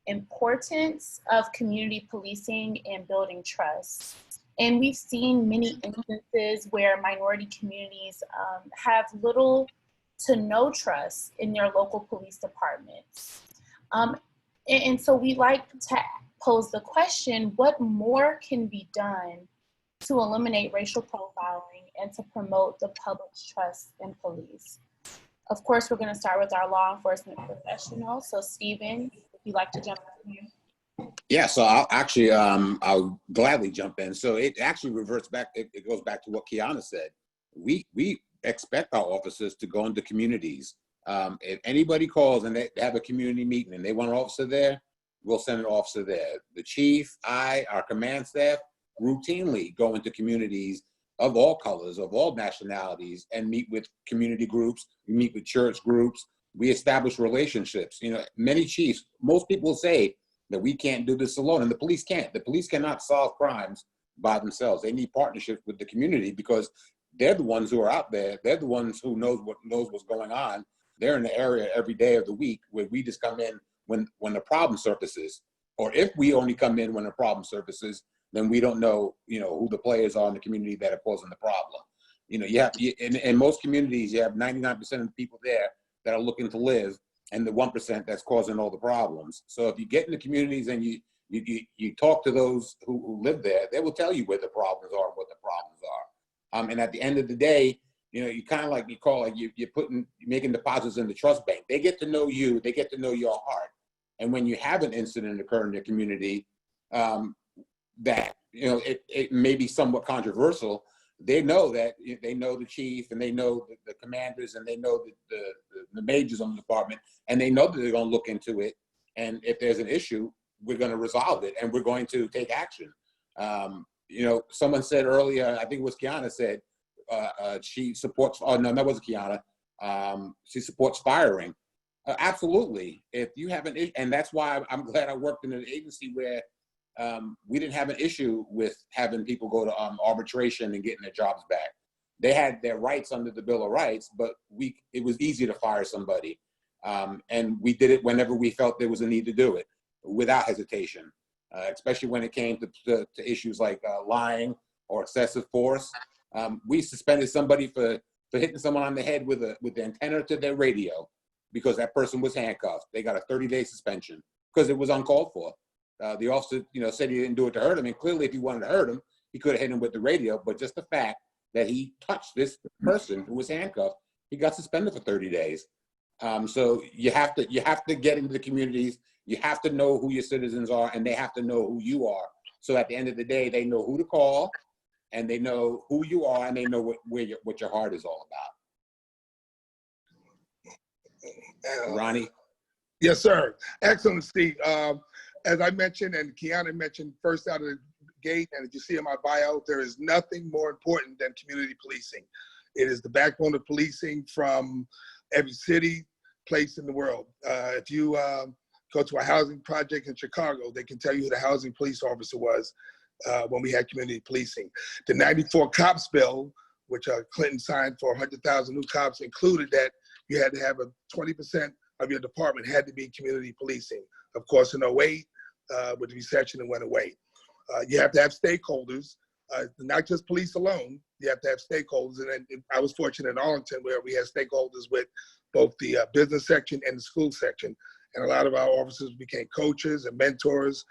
importance of community policing and building trust. And we've seen many instances where minority communities have little to no trust in their local police departments. And so we like to pose the question, what more can be done to eliminate racial profiling and to promote the public's trust in police? Of course, we're going to start with our law enforcement professional. So Stephen, if you'd like to jump in here. Yeah, so I'll gladly jump in. So it actually reverts back, it goes back to what Kiana said. We expect our officers to go into communities. If anybody calls and they have a community meeting and they want an officer there, we'll send an officer there. The chief, our command staff routinely go into communities of all colors, of all nationalities, and meet with community groups, we meet with church groups, we establish relationships. You know, many chiefs, most people say that we can't do this alone, and the police can't. The police cannot solve crimes by themselves. They need partnership with the community because they're the ones who are out there. They're the ones who knows what's going on. They're in the area every day of the week, where we just come in when the problem surfaces. Or if we only come in when the problem surfaces, then we don't know, who the players are in the community that are causing the problem. In most communities, you have 99% of the people there that are looking to live, and the 1% that's causing all the problems. So if you get in the communities and you talk to those who live there, they will tell you where the problems are and what the problems are. And at the end of the day, you kind of like you're making deposits in the trust bank. They get to know you, they get to know your heart. And when you have an incident occur in your community that it may be somewhat controversial, they know that they know the chief and they know the commanders and they know the majors on the department, and they know that they're going to look into it. And if there's an issue, we're going to resolve it and we're going to take action. Someone said earlier, I think it was Kiana said, she supports, oh no, that wasn't Kiana. She supports firing. Absolutely. If you have an issue, and that's why I'm glad I worked in an agency where we didn't have an issue with having people go to arbitration and getting their jobs back. They had their rights under the Bill of Rights, but it was easy to fire somebody. And we did it whenever we felt there was a need to do it without hesitation, especially when it came to issues like lying or excessive force. We suspended somebody for hitting someone on the head with the antenna to their radio because that person was handcuffed. They got a 30-day suspension because it was uncalled for. The officer, said he didn't do it to hurt him, and clearly if he wanted to hurt him, he could have hit him with the radio, but just the fact that he touched this person who was handcuffed, he got suspended for 30 days. So you have to get into the communities. You have to know who your citizens are, and they have to know who you are. So at the end of the day, they know who to call, and they know who you are, and they know what your heart is all about. Ronnie? Yes, sir. Excellent, Steve. As I mentioned, and Kiana mentioned first out of the gate, and as you see in my bio, there is nothing more important than community policing. It is the backbone of policing from every city, place in the world. If you go to a housing project in Chicago, they can tell you who the housing police officer was when we had community policing. The 94 cops bill, which Clinton signed for 100,000 new cops, included that you had to have 20% of your department had to be community policing. Of course, in 08, with the recession, it went away. You have to have stakeholders, not just police alone. You have to have stakeholders. And I was fortunate in Arlington where we had stakeholders with both the business section and the school section. And a lot of our officers became coaches and mentors,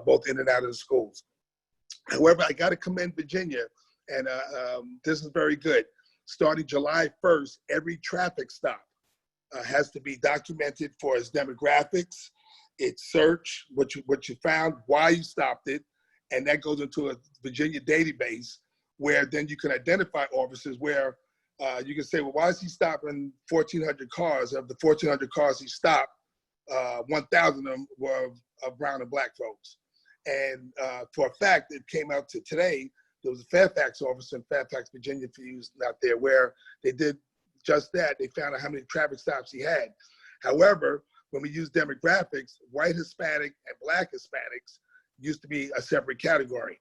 both in and out of the schools. However, I got to commend Virginia, and this is very good. Starting July 1st, every traffic stop has to be documented for its demographics, its search, what you found, why you stopped it, and that goes into a Virginia database where then you can identify officers where you can say, well, why is he stopping 1,400 cars? Of the 1,400 cars he stopped, 1,000 of them were of brown and black folks. And for a fact, it came out to today, there was a Fairfax officer in Fairfax, Virginia, for you out there, where they did just that. They found out how many traffic stops he had. However, when we use demographics, white Hispanic and black Hispanics used to be a separate category.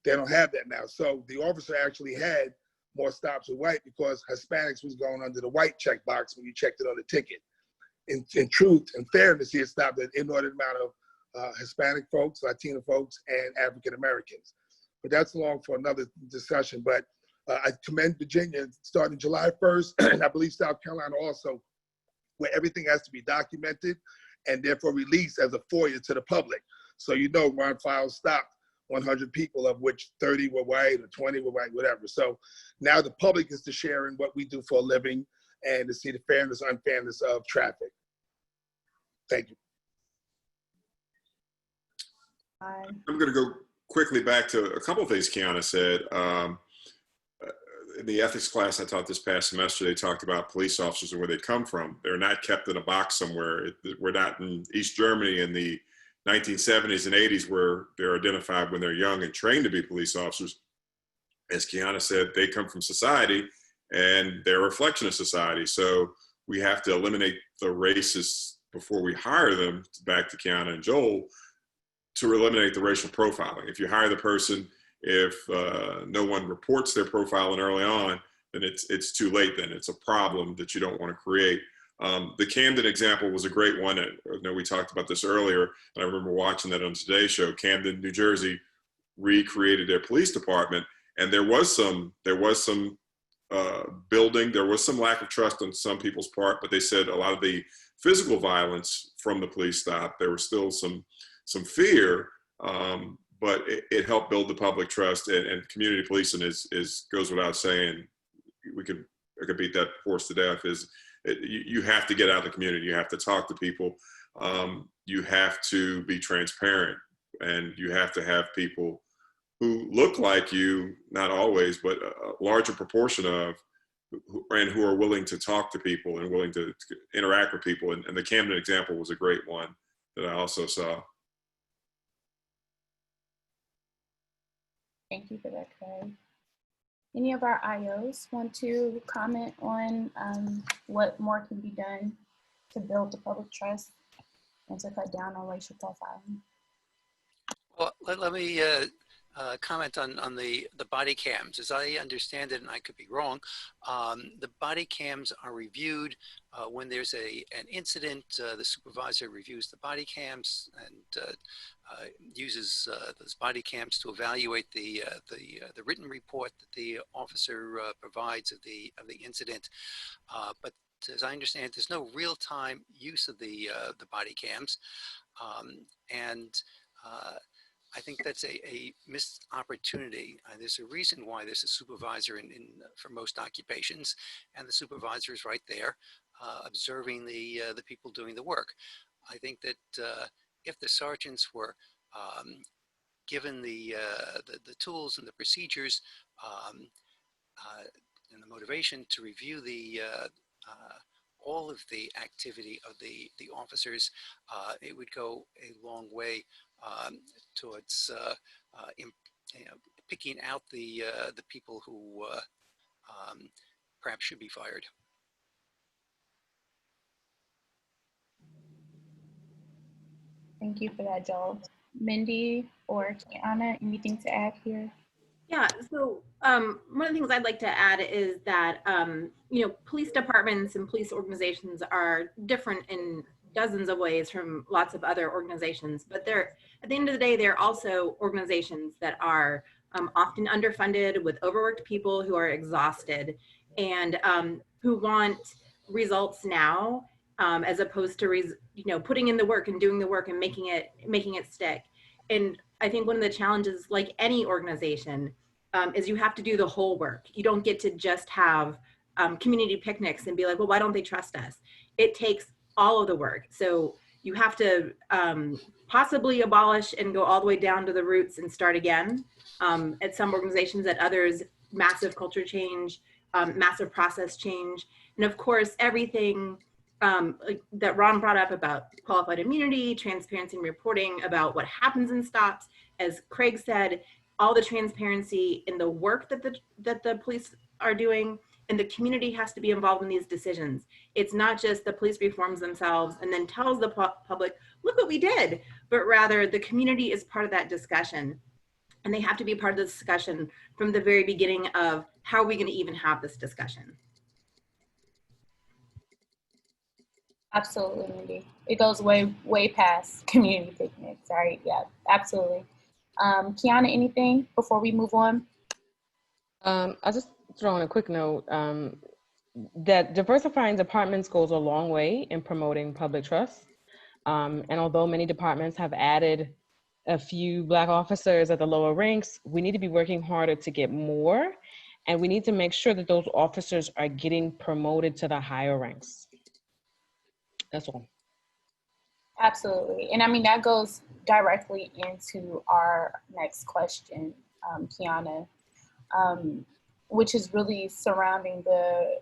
They don't have that now. So the officer actually had more stops with white because Hispanics was going under the white checkbox when you checked it on the ticket. In truth and fairness, he had stopped an inordinate amount of Hispanic folks, Latino folks, and African Americans. But that's long for another discussion. But I commend Virginia starting July 1st, and I believe South Carolina also, where everything has to be documented and therefore released as a FOIA to the public. So Ron Files stopped 100 people, of which 30 were white or 20 were white, whatever. So now the public is to share in what we do for a living and to see the fairness, unfairness of traffic. Thank you. I'm going to go quickly back to a couple of things Kiana said. In the ethics class I taught this past semester, they talked about police officers and where they come from. They're not kept in a box somewhere. We're not in East Germany in the 1970s and 80s where they're identified when they're young and trained to be police officers. As Kiana said, they come from society and they're a reflection of society. So we have to eliminate the races before we hire them, back to Kiana and Joel, to eliminate the racial profiling. If you hire the person, if no one reports their profiling early on, then it's too late then. It's a problem that you don't want to create. The Camden example was a great one. I know we talked about this earlier, and I remember watching that on Today's Show. Camden, New Jersey recreated their police department, and there was some building, there was some lack of trust on some people's part, but they said a lot of the physical violence from the police stopped. There was still some fear, but it helped build the public trust, and community policing goes without saying. I could beat that horse to death. You have to get out of the community. You have to talk to people. You have to be transparent, and you have to have people who look like you, not always, but a larger proportion of, and who are willing to talk to people and willing to interact with people. And the Camden example was a great one that I also saw. Thank you for that, Craig. Any of our IOs want to comment on what more can be done to build the public trust and to cut down on racial profiling? Well, let me comment on the body cams. As I understand it, and I could be wrong, the body cams are reviewed when there's an incident. The supervisor reviews the body cams and uses those body cams to evaluate the written report that the officer provides of the incident. But as I understand, there's no real-time use of the body cams, and I think that's a missed opportunity. There's a reason why there's a supervisor for most occupations, and the supervisor is right there observing the people doing the work. I think that if the sergeants were given the tools and the procedures and the motivation to review all of the activity of the officers, it would go a long way towards picking out the people who perhaps should be fired. Thank you for that, Joel. Mindy or Kiana, anything to add here? Yeah, so one of the things I'd like to add is that, police departments and police organizations are different in dozens of ways from lots of other organizations, but at the end of the day, they're also organizations that are often underfunded, with overworked people who are exhausted and who want results now, as opposed to putting in the work and doing the work and making it stick. And I think one of the challenges, like any organization, is you have to do the whole work. You don't get to just have community picnics and be like, well, why don't they trust us? It takes all of the work. So you have to possibly abolish and go all the way down to the roots and start again. At some organizations, at others, massive culture change, massive process change. And of course, everything that Ron brought up about qualified immunity, transparency and reporting about what happens in stops. As Craig said, all the transparency in the work that the police are doing, and the community has to be involved in these decisions. It's not just the police reforms themselves and then tells the public, look what we did, but rather the community is part of that discussion. And they have to be part of the discussion from the very beginning of how are we going to even have this discussion. Absolutely, Mindy. It goes way past community picnics, right? Yeah, absolutely. Kiana, anything before we move on? I'll just throw in a quick note that diversifying departments goes a long way in promoting public trust. And although many departments have added a few Black officers at the lower ranks, we need to be working harder to get more. And we need to make sure that those officers are getting promoted to the higher ranks. That's all. Absolutely. And I mean, that goes directly into our next question, Kiana, which is really surrounding the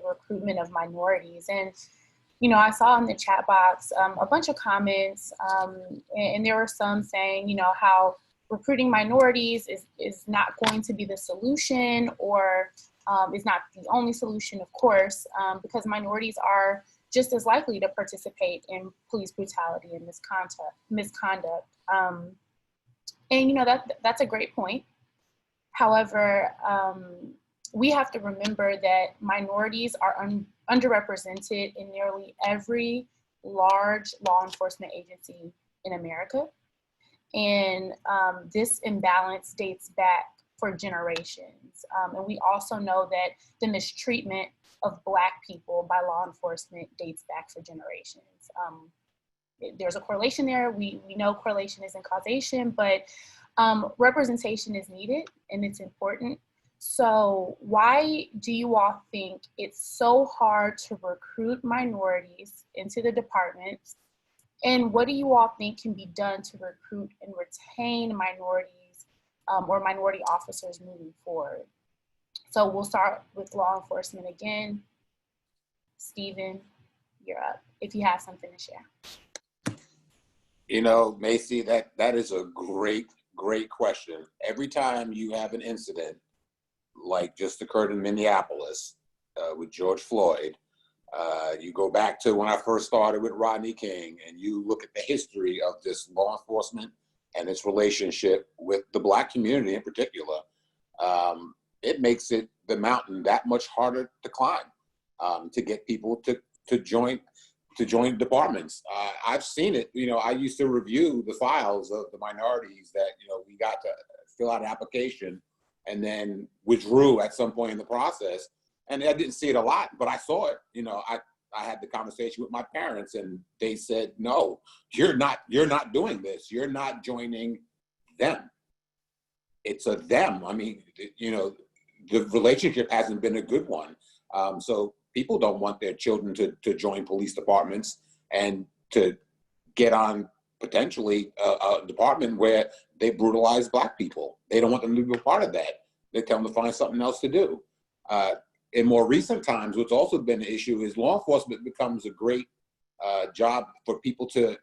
recruitment of minorities. And, I saw in the chat box a bunch of comments, and there were some saying, how recruiting minorities is not going to be the solution, or is not the only solution, of course, because minorities are just as likely to participate in police brutality and misconduct. And that's a great point. However, we have to remember that minorities are underrepresented in nearly every large law enforcement agency in America. And this imbalance dates back for generations. And we also know that the mistreatment of Black people by law enforcement dates back for generations. There's a correlation there. We know correlation isn't causation, but representation is needed and it's important. So why do you all think it's so hard to recruit minorities into the departments? And what do you all think can be done to recruit and retain minorities or minority officers moving forward? So we'll start with law enforcement again. Stephen, you're up, if you have something to share. Macy, that is a great question. Every time you have an incident, like just occurred in Minneapolis with George Floyd. You go back to when I first started with Rodney King, and you look at the history of this law enforcement and its relationship with the Black community in particular. It makes it the mountain that much harder to climb, to get people to join departments. I've seen it. I used to review the files of the minorities that we got to fill out an application and then withdrew at some point in the process. And I didn't see it a lot, but I saw it. I had the conversation with my parents, and they said, "No, you're not doing this. You're not joining them. It's a them." I mean, the relationship hasn't been a good one. So people don't want their children to join police departments and to get on potentially a department where they brutalize Black people. They don't want them to be a part of that. They tell them to find something else to do. In more recent times, what's also been an issue is law enforcement becomes a great job for people to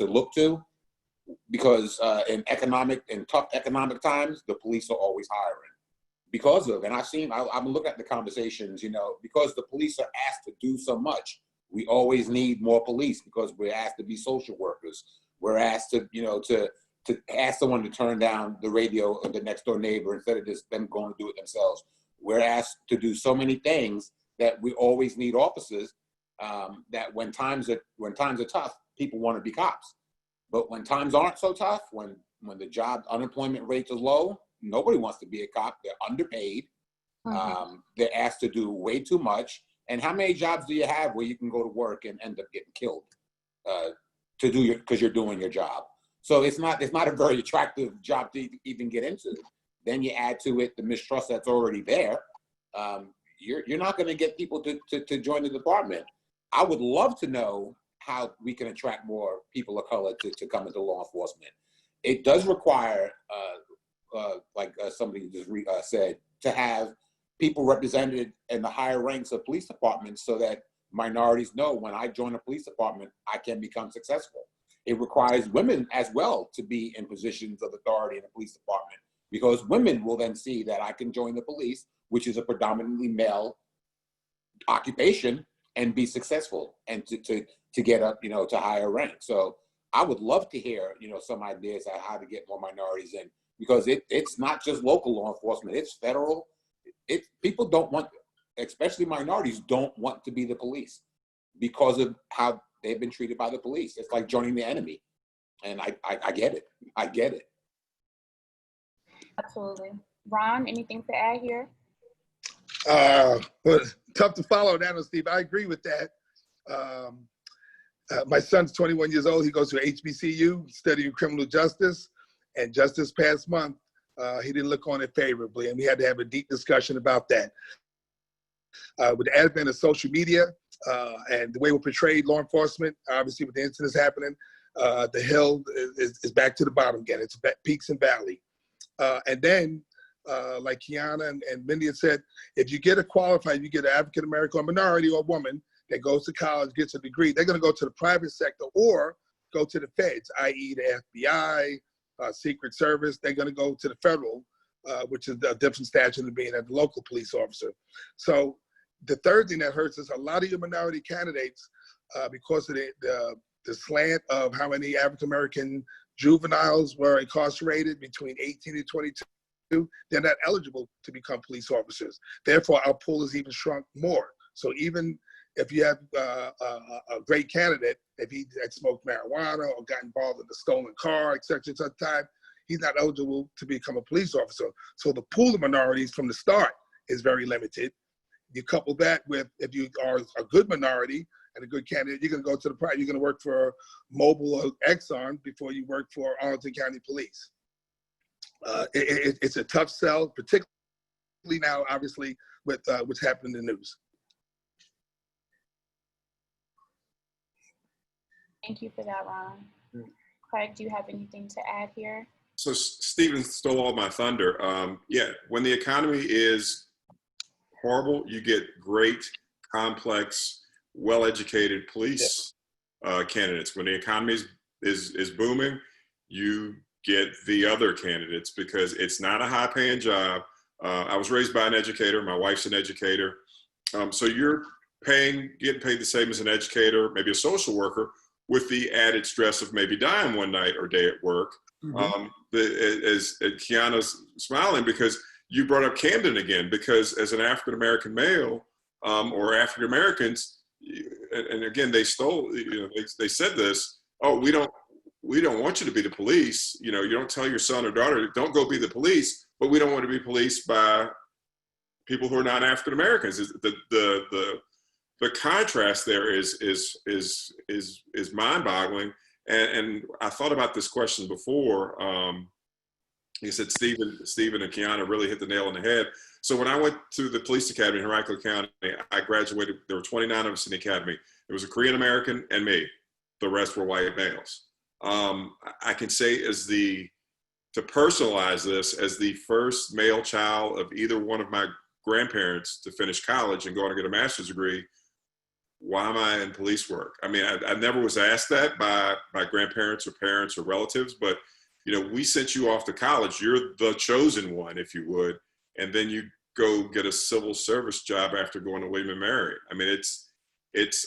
look to, because in tough economic times, the police are always hiring because of, and I've been looking at the conversations, because the police are asked to do so much. We always need more police because we're asked to be social workers. We're asked to ask someone to turn down the radio of the next door neighbor instead of just them going to do it themselves. We're asked to do so many things that we always need officers, that when times are tough, people want to be cops. But when times aren't so tough, when the job unemployment rate is low, nobody wants to be a cop. They're underpaid. They're asked to do way too much. And how many jobs do you have where you can go to work and end up getting killed because you're doing your job? So it's not a very attractive job to even get into. Then you add to it the mistrust that's already there. You're not going to get people to join the department. I would love to know how we can attract more people of color to come into law enforcement. It does require, like somebody just said, to have people represented in the higher ranks of police departments so that minorities know when I join a police department, I can become successful. It requires women as well to be in positions of authority in the police department, because women will then see that I can join the police, which is a predominantly male occupation, and be successful and to get up, to higher rank. So I would love to hear, some ideas on how to get more minorities in, because it's not just local law enforcement, it's federal. People don't want, especially minorities, don't want to be the police because of how they've been treated by the police. It's like joining the enemy. And I get it. I get it. Absolutely. Ron, anything to add here? Well, tough to follow that one, Steve. I agree with that. My son's 21 years old. He goes to HBCU studying criminal justice. And just this past month, he didn't look on it favorably. And we had to have a deep discussion about that. With the advent of social media and the way we portrayed law enforcement, obviously with the incidents happening, the hill is back to the bottom again. It's peaks and valley. And then, like Kiana and Mindy had said, if you get you get an African-American or minority or woman that goes to college, gets a degree, they're going to go to the private sector or go to the feds, i.e. the FBI, Secret Service. They're going to go to the federal, which is a different statute than being a local police officer. So the third thing that hurts is a lot of your minority candidates, because of the slant of how many African-American juveniles were incarcerated between 18 and 22, they're not eligible to become police officers. Therefore, our pool is even shrunk more. So even if you have a great candidate, if he had smoked marijuana or got involved in a stolen car, et cetera, he's not eligible to become a police officer. So the pool of minorities from the start is very limited. You couple that with, if you are a good minority and a good candidate, you're going to go to the private. You're going to work for Mobil or Exxon before you work for Arlington County Police. It's a tough sell, particularly now, obviously, with what's happening in the news. Thank you for that, Ron. Craig, do you have anything to add here? So Stephen stole all my thunder. Yeah, when the economy is horrible, you get great, complex, well-educated police candidates. When the economy is booming, you get the other candidates because it's not a high-paying job, I was raised by an educator. My wife's an educator. So you're getting paid the same as an educator, maybe a social worker, with the added stress of maybe dying one night or day at work. As Kiana's smiling because you brought up Camden again, because as an African-American male or African-Americans, and again, they stole, they said this, oh, we don't want you to be the police. You don't tell your son or daughter, don't go be the police, but we don't want to be policed by people who are not African-Americans. The contrast there is mind-boggling. And I thought about this question before. You said Stephen and Kiana really hit the nail on the head. So when I went to the police academy in Henrico County, I graduated. There were 29 of us in the academy. There was a Korean American and me. The rest were white males. I can say to personalize this, as the first male child of either one of my grandparents to finish college and go on to get a master's degree, why am I in police work? I mean, I never was asked that by my grandparents or parents or relatives, but we sent you off to college. You're the chosen one, if you would, and then you go get a civil service job after going to William & Mary. I mean, it's.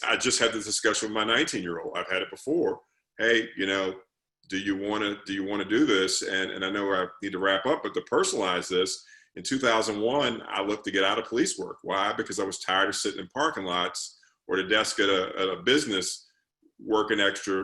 I just had this discussion with my 19-year-old. I've had it before. Hey, do you want to do this? And I know I need to wrap up, but to personalize this, in 2001, I looked to get out of police work. Why? Because I was tired of sitting in parking lots or the desk at a business working extra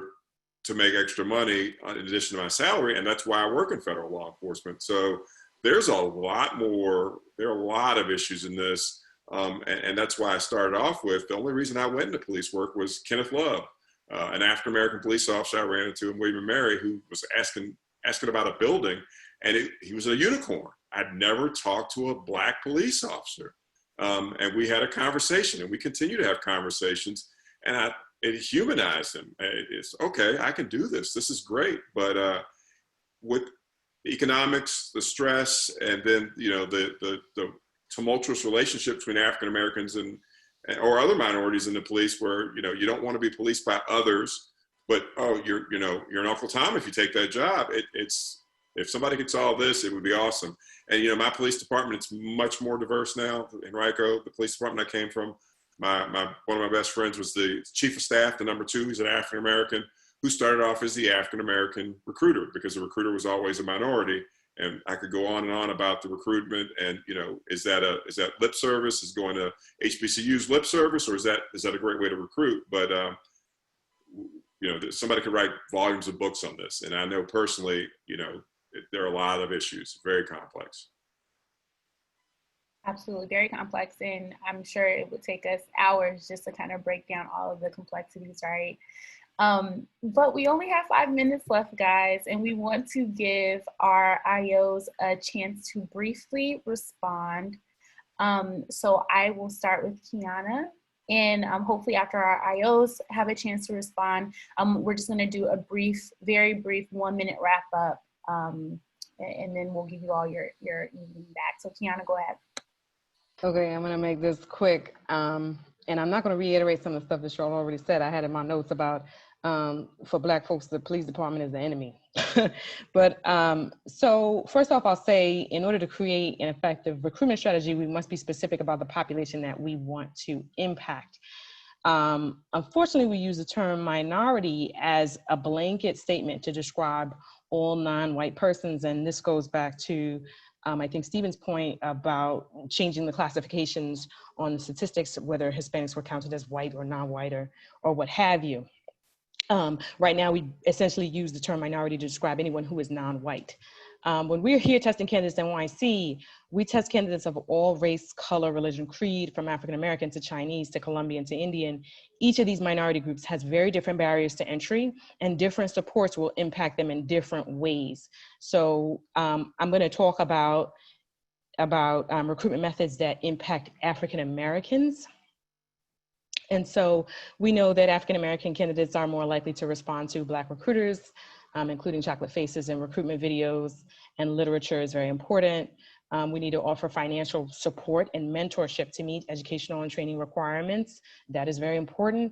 to make extra money in addition to my salary. And that's why I work in federal law enforcement. So there's there are a lot of issues in this. And that's why I started off with, the only reason I went into police work was Kenneth Love, an African-American police officer I ran into in William & Mary, who was asking about a building, and he was a unicorn. I'd never talked to a Black police officer. And we had a conversation, and we continue to have conversations, and it humanized him. It's okay, I can do this. This is great. But with economics, the stress, and then the tumultuous relationship between African Americans or other minorities in the police, where you don't want to be policed by others, but you're an Uncle Tom if you take that job. It's if somebody could solve this, it would be awesome. And my police department, it's much more diverse now. In Henrico, the police department I came from, one of my best friends was the chief of staff, the number 2. He's an African American who started off as the African American recruiter, because the recruiter was always a minority. And I could go on and on about the recruitment, and is that lip service? Is going to HBCU's lip service, or is that a great way to recruit? But somebody could write volumes of books on this, and I know personally, there are a lot of issues, very complex. Absolutely, very complex, and I'm sure it would take us hours just to kind of break down all of the complexities, right? But we only have 5 minutes left, guys, and we want to give our IOs a chance to briefly respond. So I will start with Kiana, and hopefully after our IOs have a chance to respond, we're just going to do a very brief 1-minute wrap up, and then we'll give you all your evening back. So Kiana, go ahead. Okay, I'm going to make this quick, and I'm not going to reiterate some of the stuff that y'all already said. I had in my notes about for Black folks, the police department is the enemy. But so first off, I'll say, in order to create an effective recruitment strategy, we must be specific about the population that we want to impact. Unfortunately, we use the term minority as a blanket statement to describe all non-white persons. And this goes back to, I think, Stephen's point about changing the classifications on the statistics, whether Hispanics were counted as white or non-white or what have you. Right now, we essentially use the term minority to describe anyone who is non-white. When we're here testing candidates in NYC, we test candidates of all race, color, religion, creed, from African American to Chinese to Colombian to Indian. Each of these minority groups has very different barriers to entry, and different supports will impact them in different ways. So I'm going to talk about recruitment methods that impact African Americans. And so we know that African American candidates are more likely to respond to Black recruiters, including chocolate faces, and recruitment videos, and literature is very important. We need to offer financial support and mentorship to meet educational and training requirements. That is very important.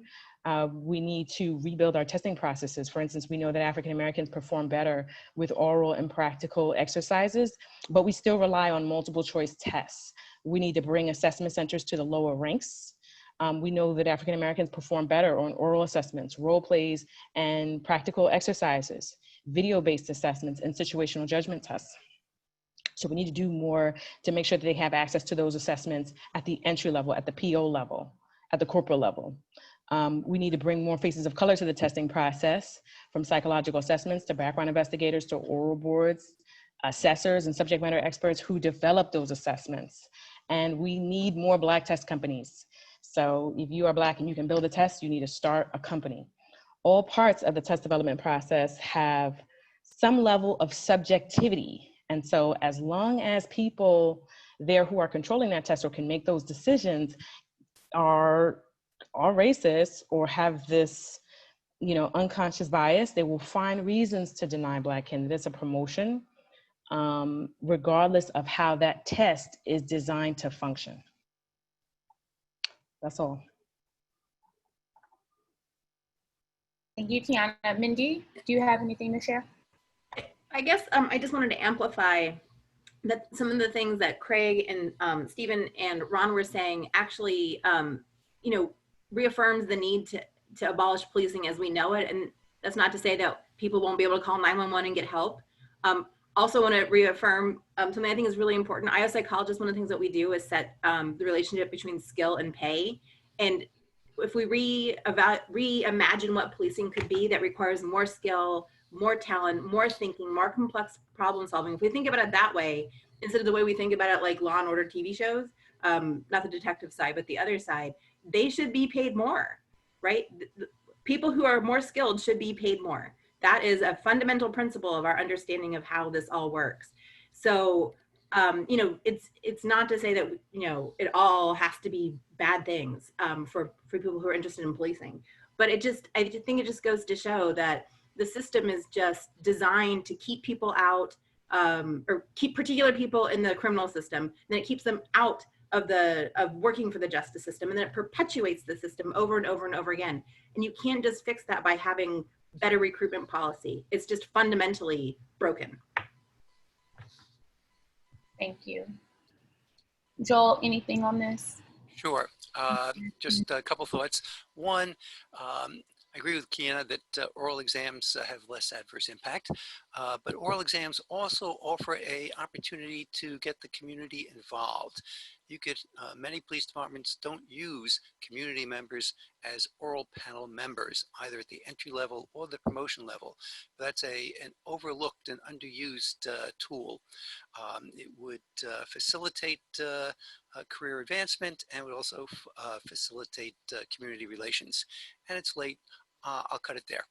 We need to rebuild our testing processes. For instance, we know that African Americans perform better with oral and practical exercises, but we still rely on multiple choice tests. We need to bring assessment centers to the lower ranks. We know that African Americans perform better on oral assessments, role plays, and practical exercises, video-based assessments, and situational judgment tests. So we need to do more to make sure that they have access to those assessments at the entry level, at the PO level, at the corporal level. We need to bring more faces of color to the testing process, from psychological assessments to background investigators to oral boards, assessors and subject matter experts who develop those assessments. And we need more Black test companies. So if you are Black and you can build a test, you need to start a company. All parts of the test development process have some level of subjectivity. And so as long as people there who are controlling that test or can make those decisions are racist or have this, unconscious bias, they will find reasons to deny Black candidates a promotion, regardless of how that test is designed to function. That's all. Thank you, Tiana. Mindy, do you have anything to share? I guess I just wanted to amplify that some of the things that Craig and Stephen and Ron were saying actually, reaffirms the need to abolish policing as we know it. And that's not to say that people won't be able to call 911 and get help. Also want to reaffirm something I think is really important. IO psychologists, one of the things that we do is set the relationship between skill and pay. And if we reimagine what policing could be, that requires more skill, more talent, more thinking, more complex problem solving. If we think about it that way, instead of the way we think about it like Law and Order TV shows, not the detective side, but the other side, they should be paid more, right? People who are more skilled should be paid more. That is a fundamental principle of our understanding of how this all works. So, it's not to say that, it all has to be bad things for people who are interested in policing, but I just think it just goes to show that the system is just designed to keep people out, or keep particular people in the criminal system, then it keeps them out of working for the justice system, and then it perpetuates the system over and over and over again. And you can't just fix that by having better recruitment policy. It's just fundamentally broken. Thank you. Joel, anything on this? Sure. Just a couple thoughts. One, I agree with Kiana that oral exams have less adverse impact, but oral exams also offer an opportunity to get the community involved. Many police departments don't use community members as oral panel members, either at the entry level or the promotion level. That's an overlooked and underused tool. It would facilitate career advancement, and would also facilitate community relations. And it's late. I'll cut it there.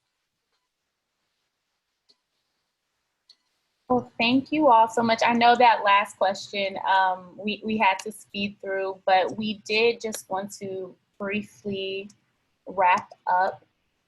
Well, thank you all so much. I know that last question we had to speed through, but we did just want to briefly wrap up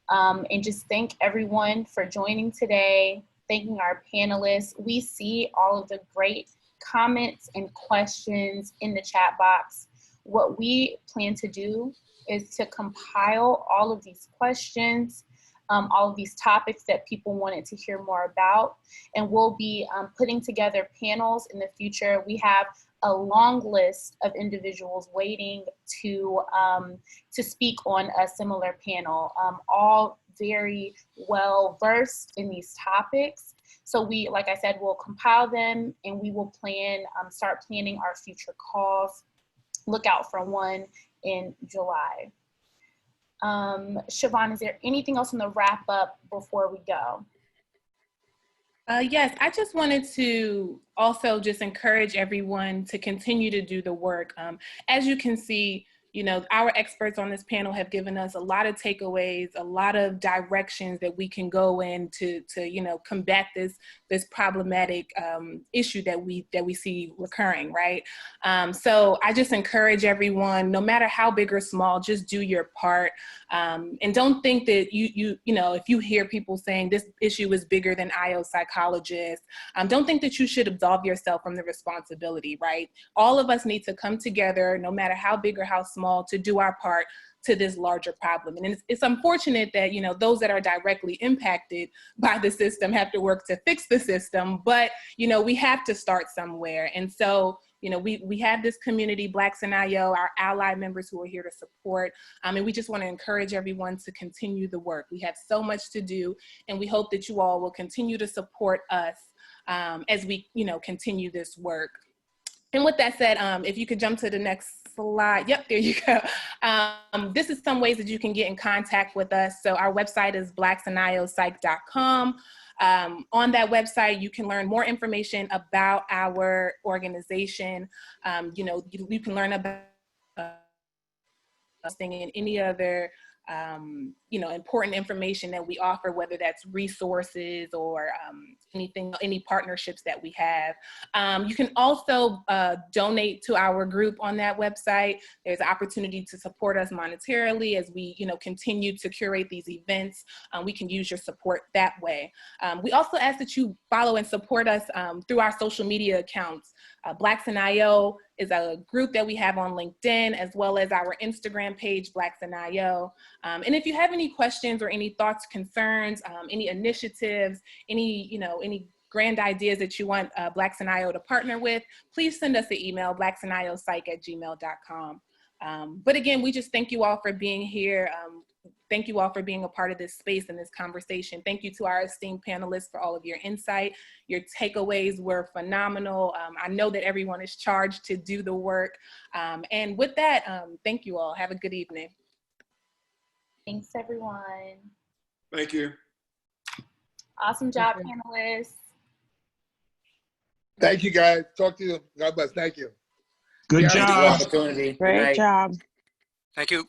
and just thank everyone for joining today, thanking our panelists. We see all of the great comments and questions in the chat box. What we plan to do is to compile all of these questions, all of these topics that people wanted to hear more about, and we'll be putting together panels in the future. We have a long list of individuals waiting to speak on a similar panel, all very well versed in these topics. So we, like I said, we'll compile them, and we will start planning our future calls. Look out for one in July. Siobhan, is there anything else in the wrap up before we go? Yes, I just wanted to also just encourage everyone to continue to do the work. As you can see, our experts on this panel have given us a lot of takeaways, a lot of directions that we can go in to combat this problematic issue that we see recurring, right? So I just encourage everyone, no matter how big or small, just do your part, and don't think that if you hear people saying this issue is bigger than IO psychologists, don't think that you should absolve yourself from the responsibility, right? All of us need to come together, no matter how big or how small small to do our part to this larger problem. And it's unfortunate that, you know, those that are directly impacted by the system have to work to fix the system, but, you know, we have to start somewhere. And so, you know, we have this community, Blacks in IO, our ally members who are here to support. And we just want to encourage everyone to continue the work. We have so much to do, and we hope that you all will continue to support us as we, you know, continue this work. And with that said, if you could jump to the next slide. Yep, there you go. This is some ways that you can get in contact with us. So our website is blacksiniopsych.com. On that website, you can learn more information about our organization. You know, you can learn about and any other you know, important information that we offer, whether that's resources or anything, any partnerships that we have. You can also donate to our group on that website. There's an opportunity to support us monetarily as we, you know, continue to curate these events. We can use your support that way. We also ask that you follow and support us through our social media accounts. Blacks in IO is a group that we have on LinkedIn, as well as our Instagram page, Blacks in IO. And if you have any questions or any thoughts, concerns, any initiatives, any, you know, any grand ideas that you want Blacks in IO to partner with, please send us an email, blacksiniopsych@gmail.com. But again, we just thank you all for being here. Thank you all for being a part of this space and this conversation. Thank you to our esteemed panelists for all of your insight. Your takeaways were phenomenal. I know that everyone is charged to do the work. And with that, thank you all. Have a good evening. Thanks, everyone. Thank you. Awesome job, panelists. Thank you, guys. Talk to you. God bless. Thank you. Good Yeah, job. Opportunity. Good Great night. job. Thank you.